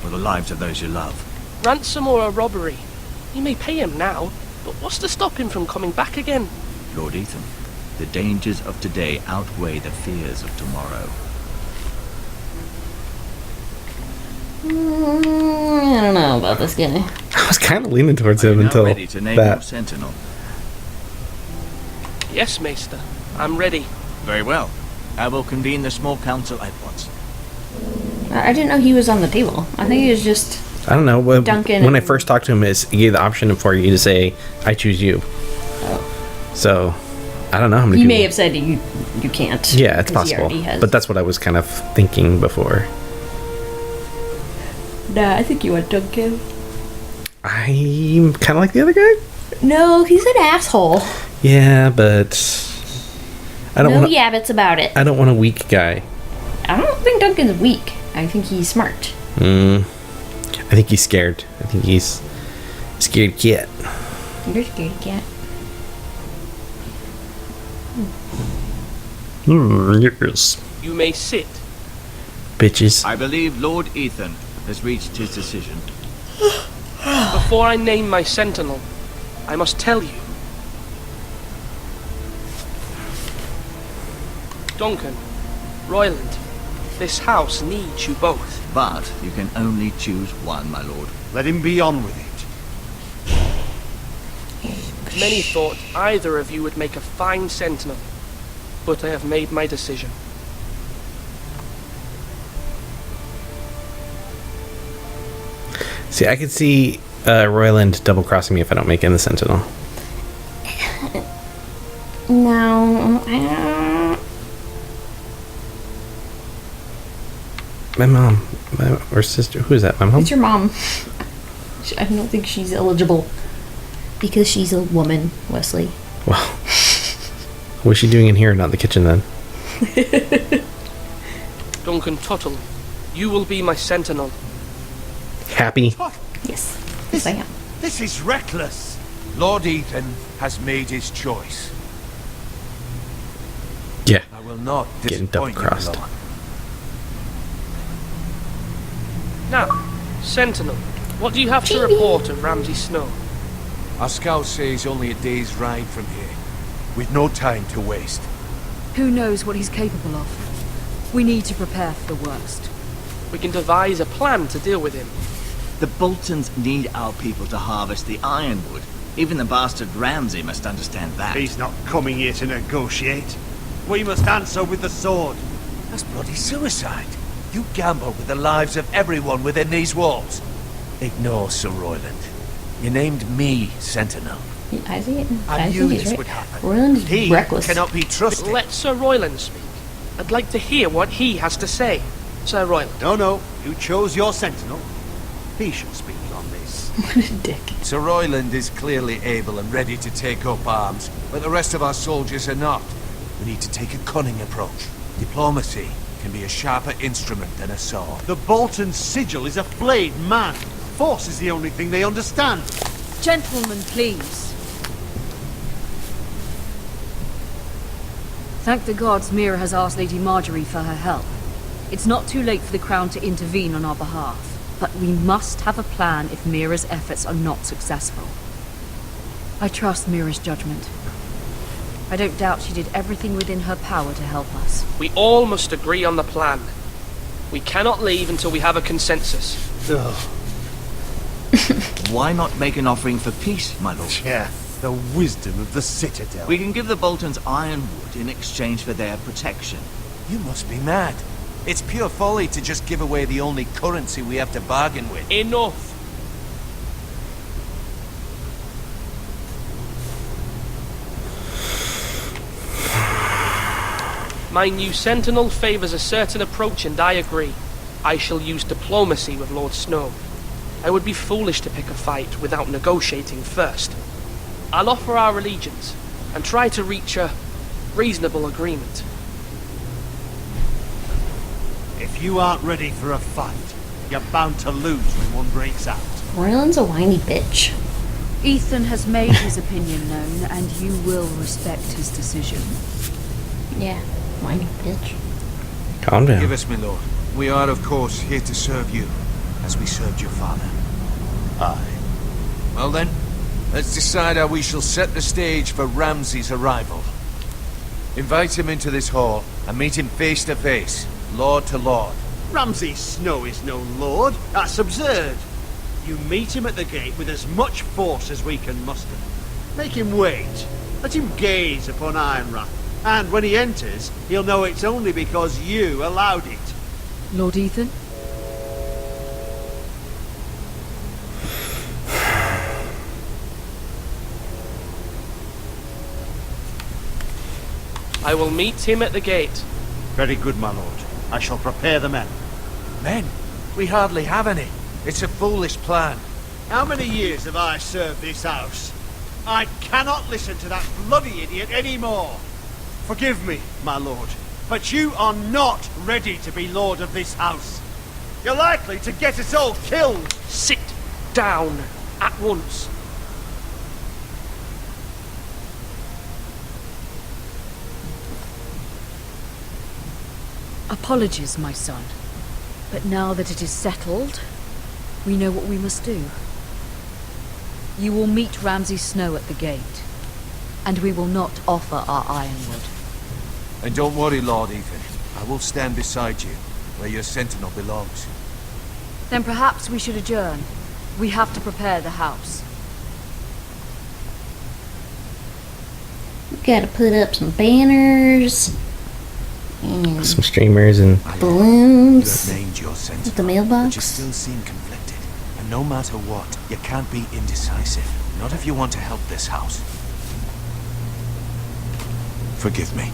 or the lives of those you love. Ransom or a robbery? You may pay him now, but what's to stop him from coming back again? Lord Ethan, the dangers of today outweigh the fears of tomorrow. I don't know about this guy. I was kind of leaning towards him until ready to name your that. sentinel. Yes, Maester. I'm ready. Very well. I will convene the small council at once. I didn't know he was on the table. I think he was just. I don't know. Duncan When I and- first talked to him, he gave the option for you to say, "I choose you." Oh. So, I don't know how many. He people... may have said you can't. Yeah, it's 'cause he possible. already has. But that's what I was kind of thinking before. Nah, I think you want Duncan. I'm kind of like the other guy. No, he's an asshole. Yeah, but I don't no want. yabbits about it. I don't want a weak guy. I don't think Duncan's weak. I think he's smart. I think he's scared. I think he's a scared cat. You're scared cat. Yes. You may sit. Bitches. I believe Lord Ethan has reached his decision. Before I name my sentinel, I must tell you. Duncan, Royland, this house needs you both. But you can only choose one, my lord. Let him be on with it. Many thought either of you would make a fine sentinel, but I have made my decision. See, I could see Royland double crossing me if I don't make him the Sentinel. No. My mom, or sister, who is that? My mom? It's your mom. I don't think she's eligible. Because she's a woman, Wesley. Well, what's she doing in here, not in the kitchen then? Duncan Tuttle, you will be my sentinel. Happy? Yes. Yes, I am. This is reckless. Lord Ethan has made his choice. Yeah. I will not Getting double disappoint you, crossed. Lord. Now, sentinel, what do you have to report of Ramsay Snow? Our scouts say he's only a day's ride from here, with no time to waste. Who knows what he's capable of? We need to prepare for the worst. We can devise a plan to deal with him. The Boltons need our people to harvest the ironwood. Even the bastard Ramsay must understand that. He's not coming here to negotiate. We must answer with the sword. That's bloody suicide. You gamble with the lives of everyone within these walls. Ignore Sir Royland. You named me Sentinel. I see it. I I knew think he's this right. would happen. Royland is He reckless. cannot be trusted. Let Sir Royland speak. I'd like to hear what he has to say. Sir Royland. No. You chose your sentinel. He should speak on this. What a dick. Sir Royland is clearly able and ready to take up arms, but the rest of our soldiers are not. We need to take a cunning approach. Diplomacy can be a sharper instrument than a sword. The Bolton sigil is a flayed man. Force is the only thing they understand. Gentlemen, please. Thank the gods Mira has asked Lady Marjorie for her help. It's not too late for the Crown to intervene on our behalf, but we must have a plan if Mira's efforts are not successful. I trust Mira's judgment. I don't doubt she did everything within her power to help us. We all must agree on the plan. We cannot leave until we have a consensus. Why not make an offering for peace, my lord? Yeah, the wisdom of the Citadel. We can give the Boltons ironwood in exchange for their protection. You must be mad. It's pure folly to just give away the only currency we have to bargain with. Enough. My new sentinel favors a certain approach, and I agree. I shall use diplomacy with Lord Snow. I would be foolish to pick a fight without negotiating first. I'll offer our allegiance and try to reach a reasonable agreement. If you aren't ready for a fight, you're bound to lose when one breaks out. Royland's a whiny bitch. Ethan has made his opinion known, and you will respect his decision. Yeah, whiny bitch. Calm down. Give us, my lord. We are, of course, here to serve you, as we served your father. Aye. Well then, let's decide how we shall set the stage for Ramsay's arrival. Invite him into this hall, and meet him face to face, lord to lord. Ramsay Snow is no lord. That's absurd. You meet him at the gate with as much force as we can muster. Make him wait. Let him gaze upon Ironrath. And when he enters, he'll know it's only because you allowed it. Lord Ethan? I will meet him at the gate. Very good, my lord. I shall prepare the men. Men? We hardly have any. It's a foolish plan. How many years have I served this house? I cannot listen to that bloody idiot anymore. Forgive me, my lord, but you are not ready to be lord of this house. You're likely to get us all killed. Sit down at once. Apologies, my son. But now that it is settled, we know what we must do. You will meet Ramsay Snow at the gate, and we will not offer our ironwood. And don't worry, Lord Ethan. I will stand beside you, where your sentinel belongs. Then perhaps we should adjourn. We have to prepare the house. We gotta put up some banners. And some streamers and balloons. You have named your sentinel, at the mailbox. but you still seem conflicted. And no matter what, you can't be indecisive. Not if you want to help this house. Forgive me.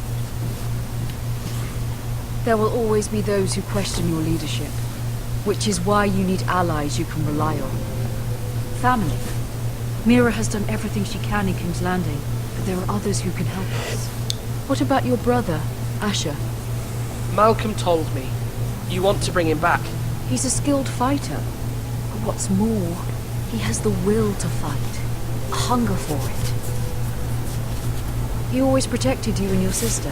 There will always be those who question your leadership, which is why you need allies you can rely on. Family. Mira has done everything she can in King's Landing, but there are others who can help us. What about your brother, Asher? Malcolm told me. You want to bring him back. He's a skilled fighter. But what's more, he has the will to fight. A hunger for it. He always protected you and your sister.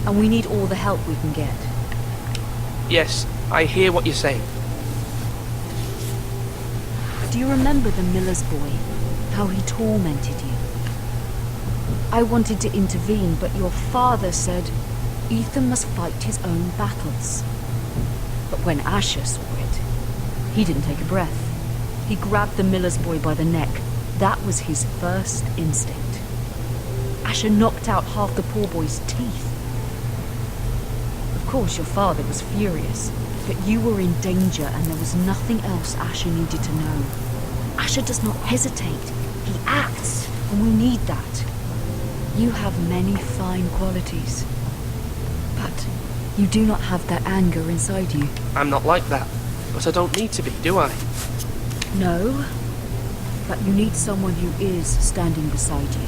And we need all the help we can get. Yes, I hear what you're saying. Do you remember the miller's boy? How he tormented you? I wanted to intervene, but your father said Ethan must fight his own battles. But when Asher saw it, he didn't take a breath. He grabbed the miller's boy by the neck. That was his first instinct. Asher knocked out half the poor boy's teeth. Of course, your father was furious, but you were in danger and there was nothing else Asher needed to know. Asher does not hesitate. He acts, and we need that. You have many fine qualities, but you do not have that anger inside you. I'm not like that, but I don't need to be, do I? No, but you need someone who is standing beside you.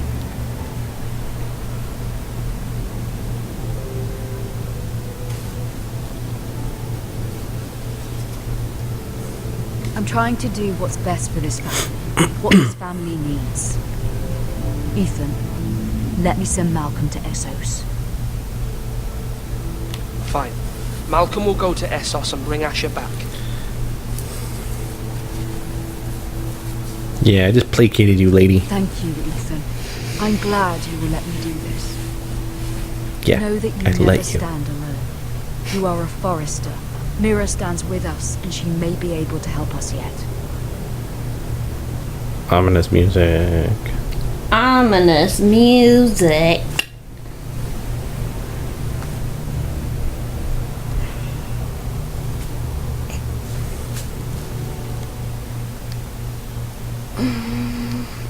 I'm trying to do what's best for this family, what this family needs. Ethan, let me send Malcolm to Essos. Fine. Malcolm will go to Essos and bring Asher back. yeah, I just placated you, lady. Thank you, Ethan. I'm glad you will let me do this. Yeah, Know that you I'd never let you. stand alone. You are a forester. Mira stands with us, and she may be able to help us yet. Ominous music. Ominous music.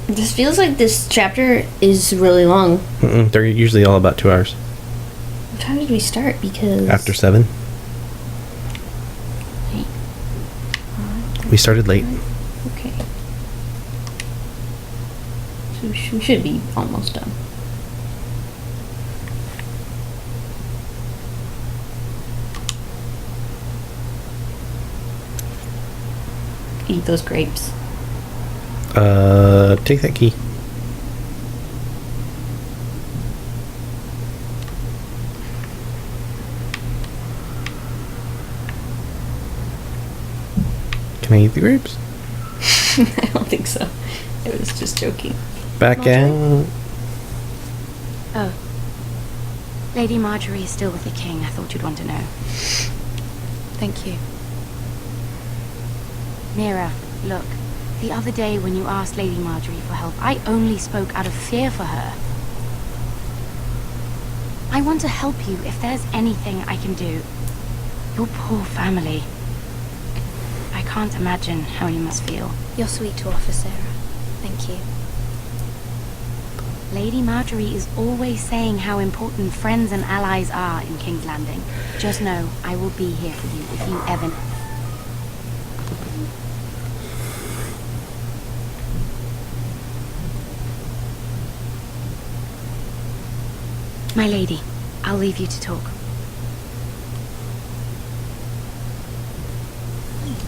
This feels like this chapter is really long. They're usually all about 2 hours. What time did we start? Because After 7. We started late. Okay. So we should be almost done. Eat those grapes. Take that key. Can I eat the grapes? I don't think so. I was just joking. Back out. Oh. Lady Marjorie is still with the king. I thought you'd want to know. Thank you. Mira, look. The other day when you asked Lady Marjorie for help, I only spoke out of fear for her. I want to help you if there's anything I can do. Your poor family. I can't imagine how you must feel. You're sweet to offer, Sarah. Thank you. Lady Marjorie is always saying how important friends and allies are in King's Landing. Just know, I will be here for you if you ever... My lady, I'll leave you to talk.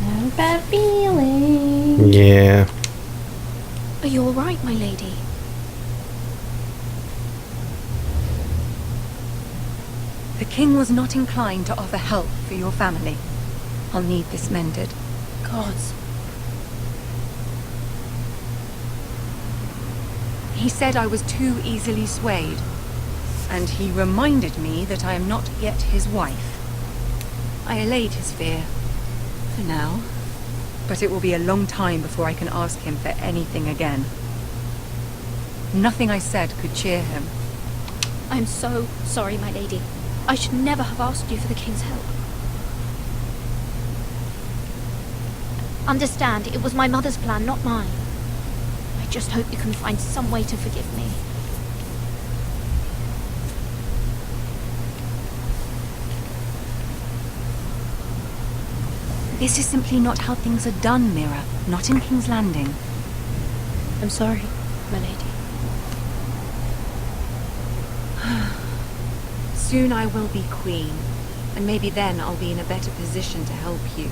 Not a bad feeling. Yeah. Are you all right, my lady? The king was not inclined to offer help for your family. I'll need this mended. Gods. He said I was too easily swayed. And he reminded me that I am not yet his wife. I allayed his fear. For now. But it will be a long time before I can ask him for anything again. Nothing I said could cheer him. I'm so sorry, my lady. I should never have asked you for the king's help. Understand, it was my mother's plan, not mine. I just hope you can find some way to forgive me. This is simply not how things are done, Mira. Not in King's Landing. I'm sorry, my lady. Soon I will be queen, and maybe then I'll be in a better position to help you.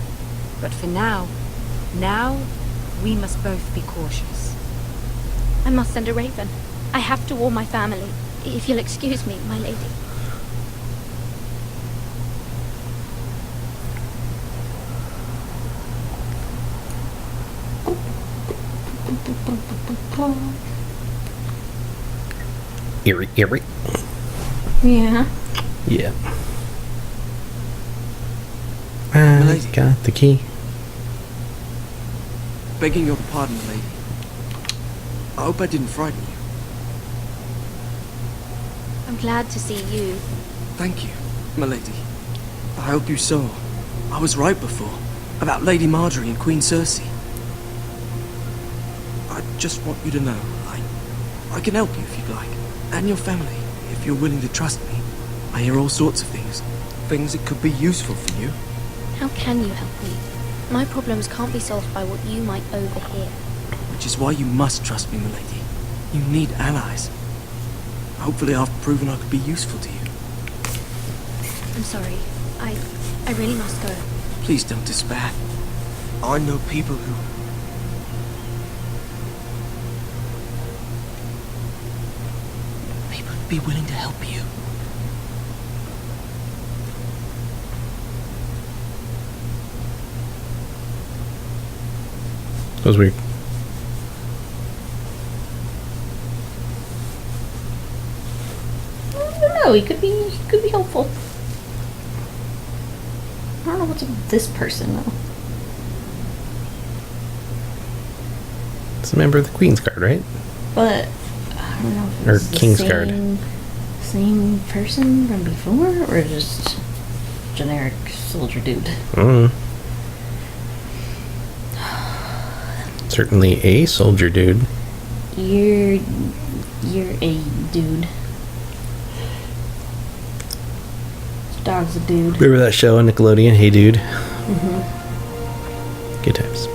But for now, we must both be cautious. I must send a raven. I have to warn my family. If you'll excuse me, my lady. Eerie. Yeah. Yeah. I got the key. Begging your pardon, lady. I hope I didn't frighten you. I'm glad to see you. Thank you, my lady. I hope you saw. I was right before. About Lady Marjorie and Queen Cersei. I just want you to know, I can help you if you'd like. And your family, if you're willing to trust me. I hear all sorts of things. Things that could be useful for you. How can you help me? My problems can't be solved by what you might overhear. Which is why you must trust me, my lady. You need allies. Hopefully I've proven I could be useful to you. I'm sorry. I really must go. Please don't despair. I know people who... People would be willing to help you. That was weird. I don't know. He could be helpful. I don't know what's up with this person though. It's a member of the Queen's Guard, right? But I don't know if Or it's the King's Guard. same person from before, or just generic soldier dude. Certainly a soldier dude. You're a dude. Dog's a dude. Remember that show on Nickelodeon, Hey Dude? Mm-hmm. Good times.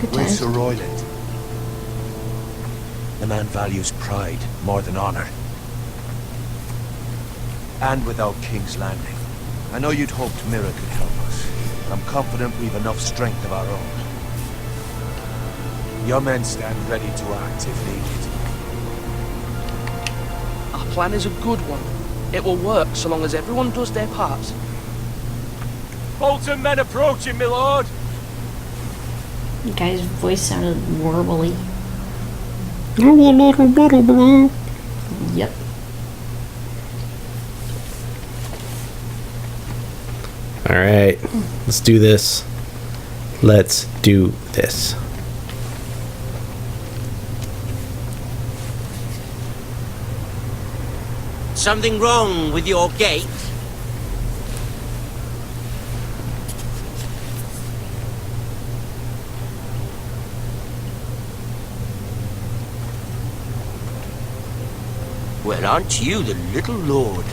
Good With times. Sir Royland, the man values pride more than honor. And without King's Landing, I know you'd hoped Mira could help us. I'm confident we've enough strength of our own. Your men stand ready to act if needed. Our plan is a good one. It will work so long as everyone does their part. Bolton men approaching, my lord! The guy's voice sounded warbly. I Yep. All right, let's do this. Let's do this. Something wrong with your gate? Well, aren't you the little lord?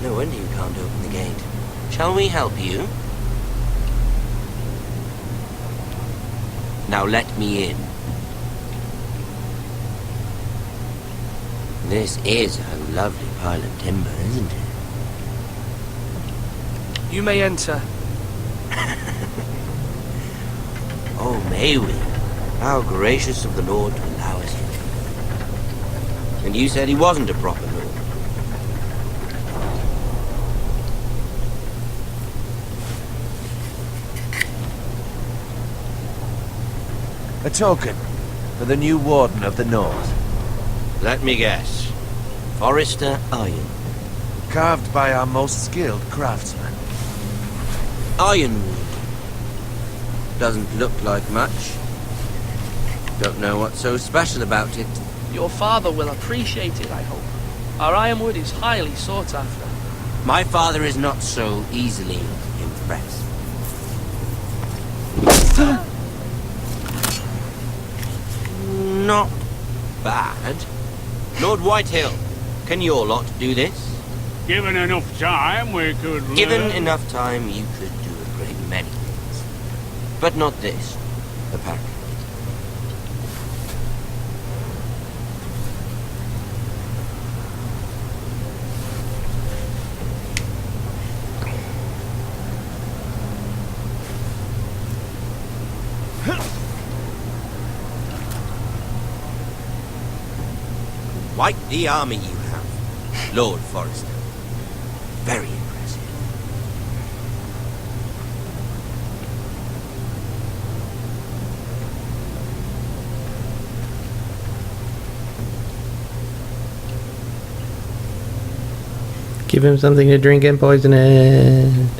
No wonder you can't open the gate. Shall we help you? Now let me in. This is a lovely pile of timber, isn't it? You may enter. Oh, may we? How gracious of the Lord to allow us in. And you said he wasn't a proper lord. A token for the new Warden of the North. Let me guess. Forrester Iron. Carved by our most skilled craftsman. Ironwood. Doesn't look like much. Don't know what's so special about it. Your father will appreciate it, I hope. Our ironwood is highly sought after. My father is not so easily impressed. Not bad. Lord Whitehill, can your lot do this? Given enough time, we could learn. Given enough time, you could do a great many things. But not this, apparently. Quite the army you have, Lord Forrester. Very impressive. Give him something to drink and poison it.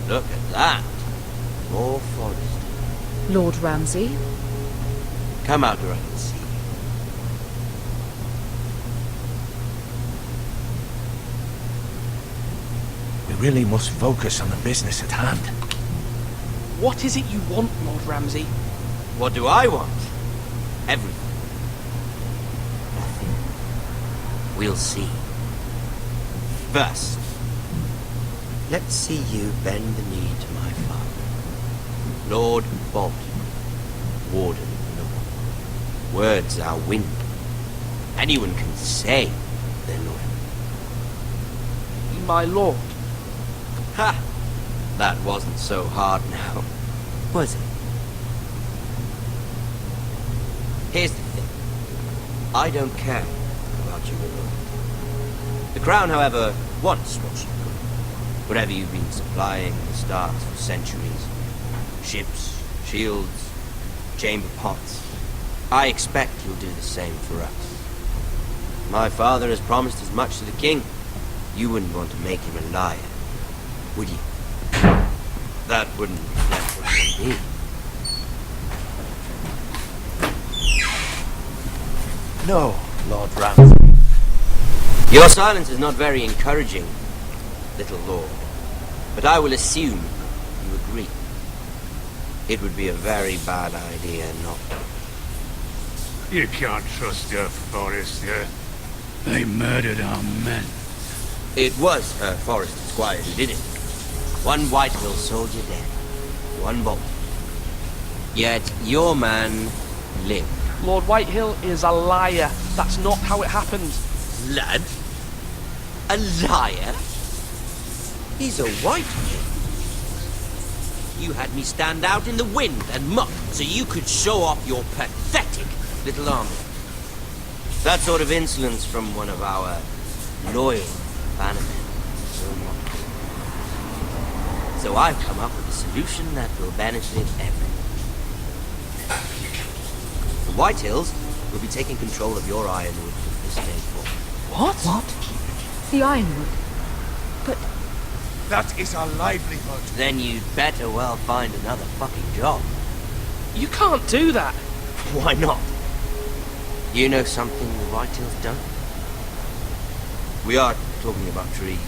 Look at that. More forest. Lord Ramsay? Come out where I can see. We really must focus on the business at hand. What is it you want, Lord Ramsay? What do I want? Everything. Nothing. We'll see. First, let's see you bend the knee to my father, Lord Bolton, Warden of the North. Words are wind. Anyone can say they're loyal. My lord. Ha! That wasn't so hard now, was it? Here's the thing. I don't care about you alone. The Crown, however, wants what you could. Whatever you've been supplying the stars for centuries. Ships, shields, chamber pots. I expect you'll do the same for us. My father has promised as much to the king. You wouldn't want to make him a liar, would you? That wouldn't reflect what you mean. No, Lord Ramsay. Your silence is not very encouraging, little lord. But I will assume you agree. It would be a very bad idea not to. You can't trust her, Forrester. They murdered our men. It was her Forrester Squire who did it. One Whitehill soldier dead. One bolt. Yet your man lived. Lord Whitehill is a liar. That's not how it happened. Lad? A liar? He's a white man. You had me stand out in the wind and muck so you could show off your pathetic little army. That sort of insolence from one of our loyal bannermen will not do. So I've come up with a solution that will benefit everyone. The Whitehills will be taking control of your ironwood from this day forward. What? The ironwood? But... That is our livelihood. Then you'd better well find another fucking job. You can't do that. Why not? You know something the Whitehills don't? We are talking about trees.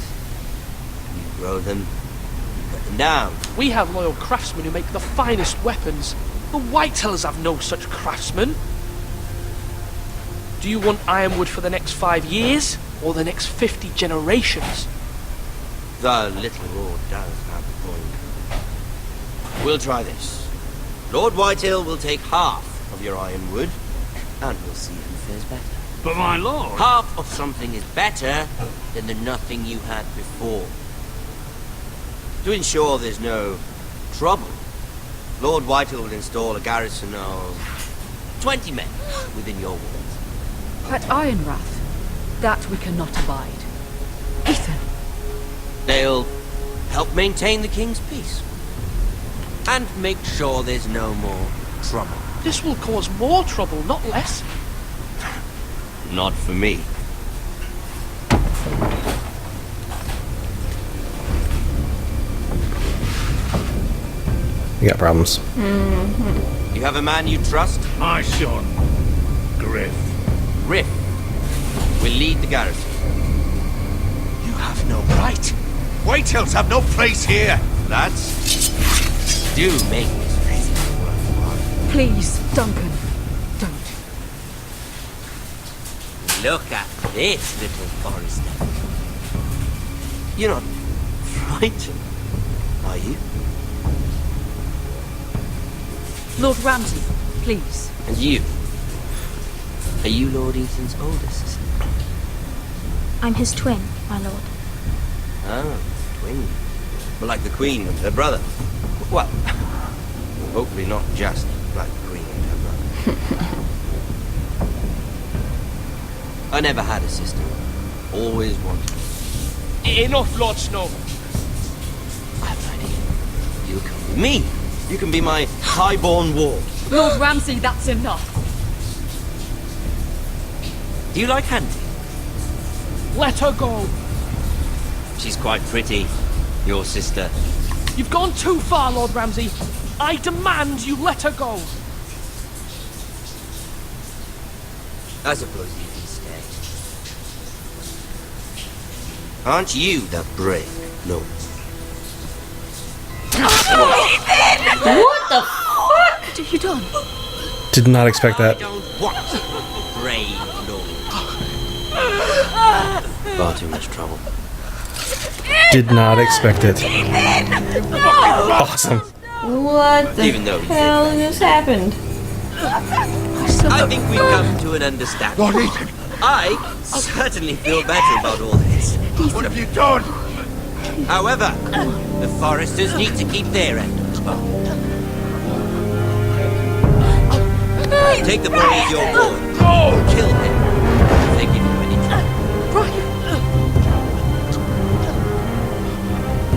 You grow them, you cut them down. We have loyal craftsmen who make the finest weapons. The Whitehills have no such craftsmen. Do you want ironwood for the next 5 years, or the next 50 generations? The little lord does have a point. We'll try this. Lord Whitehill will take half of your ironwood, and we'll see who fares better. But my lord... Half of something is better than the nothing you had before. To ensure there's no trouble, Lord Whitehill will install a garrison of 20 men within your walls. At Ironrath, that we cannot abide. Ethan! They'll help maintain the king's peace. And make sure there's no more trouble. This will cause more trouble, not less. Not for me. You got problems. You have a man you trust? My son, Griff. Griff will lead the garrison. You have no right. Whitehills have no place here. Lads, do make this visit worthwhile. Please, Duncan, don't. Look at this little forester. You're not frightened, are you? Lord Ramsay, please. And you? Are you Lord Ethan's older sister? I'm his twin, my lord. Ah, twin. But like the Queen and her brother. Well, hopefully not just like the Queen and her brother. I never had a sister. Always wanted. Enough, Lord Snow. I have an idea. You come with me. You can be my highborn ward. Lord Ramsay, that's enough. Do you like hunting? Let her go. She's quite pretty, your sister. You've gone too far, Lord Ramsay. I demand you let her go. I suppose you can stay. Aren't you the brave lord? What the fuck? What have you done? Did not expect that. I don't want a brave lord. Far too much trouble. Did not expect it. Awesome. What the Even though he hell just happened? I think we've come to an understanding. Lord Ethan! I certainly feel better about all this. What have you done? However, the foresters need to keep their end. Take the boy as your boy. Kill him. If they give you any trouble.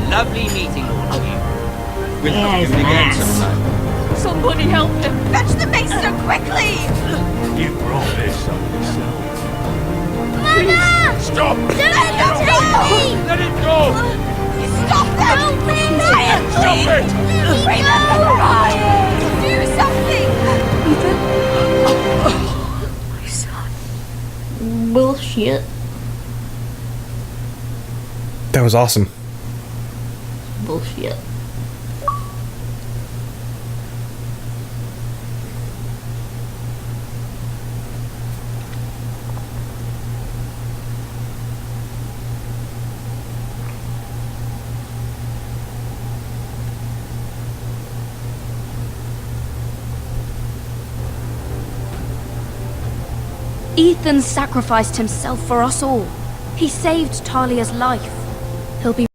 Lovely meeting all of you. We'll have you again sometime. Somebody help him! Fetch the mace so quickly! You brought this on yourself. Mama! Stop! Let it go! Let it go! Stop them! Ryan, Stop it! Remember Ryan! Do something! My son. Bullshit. That was awesome. Bullshit. Ethan sacrificed himself for us all. He saved Talia's life. He'll be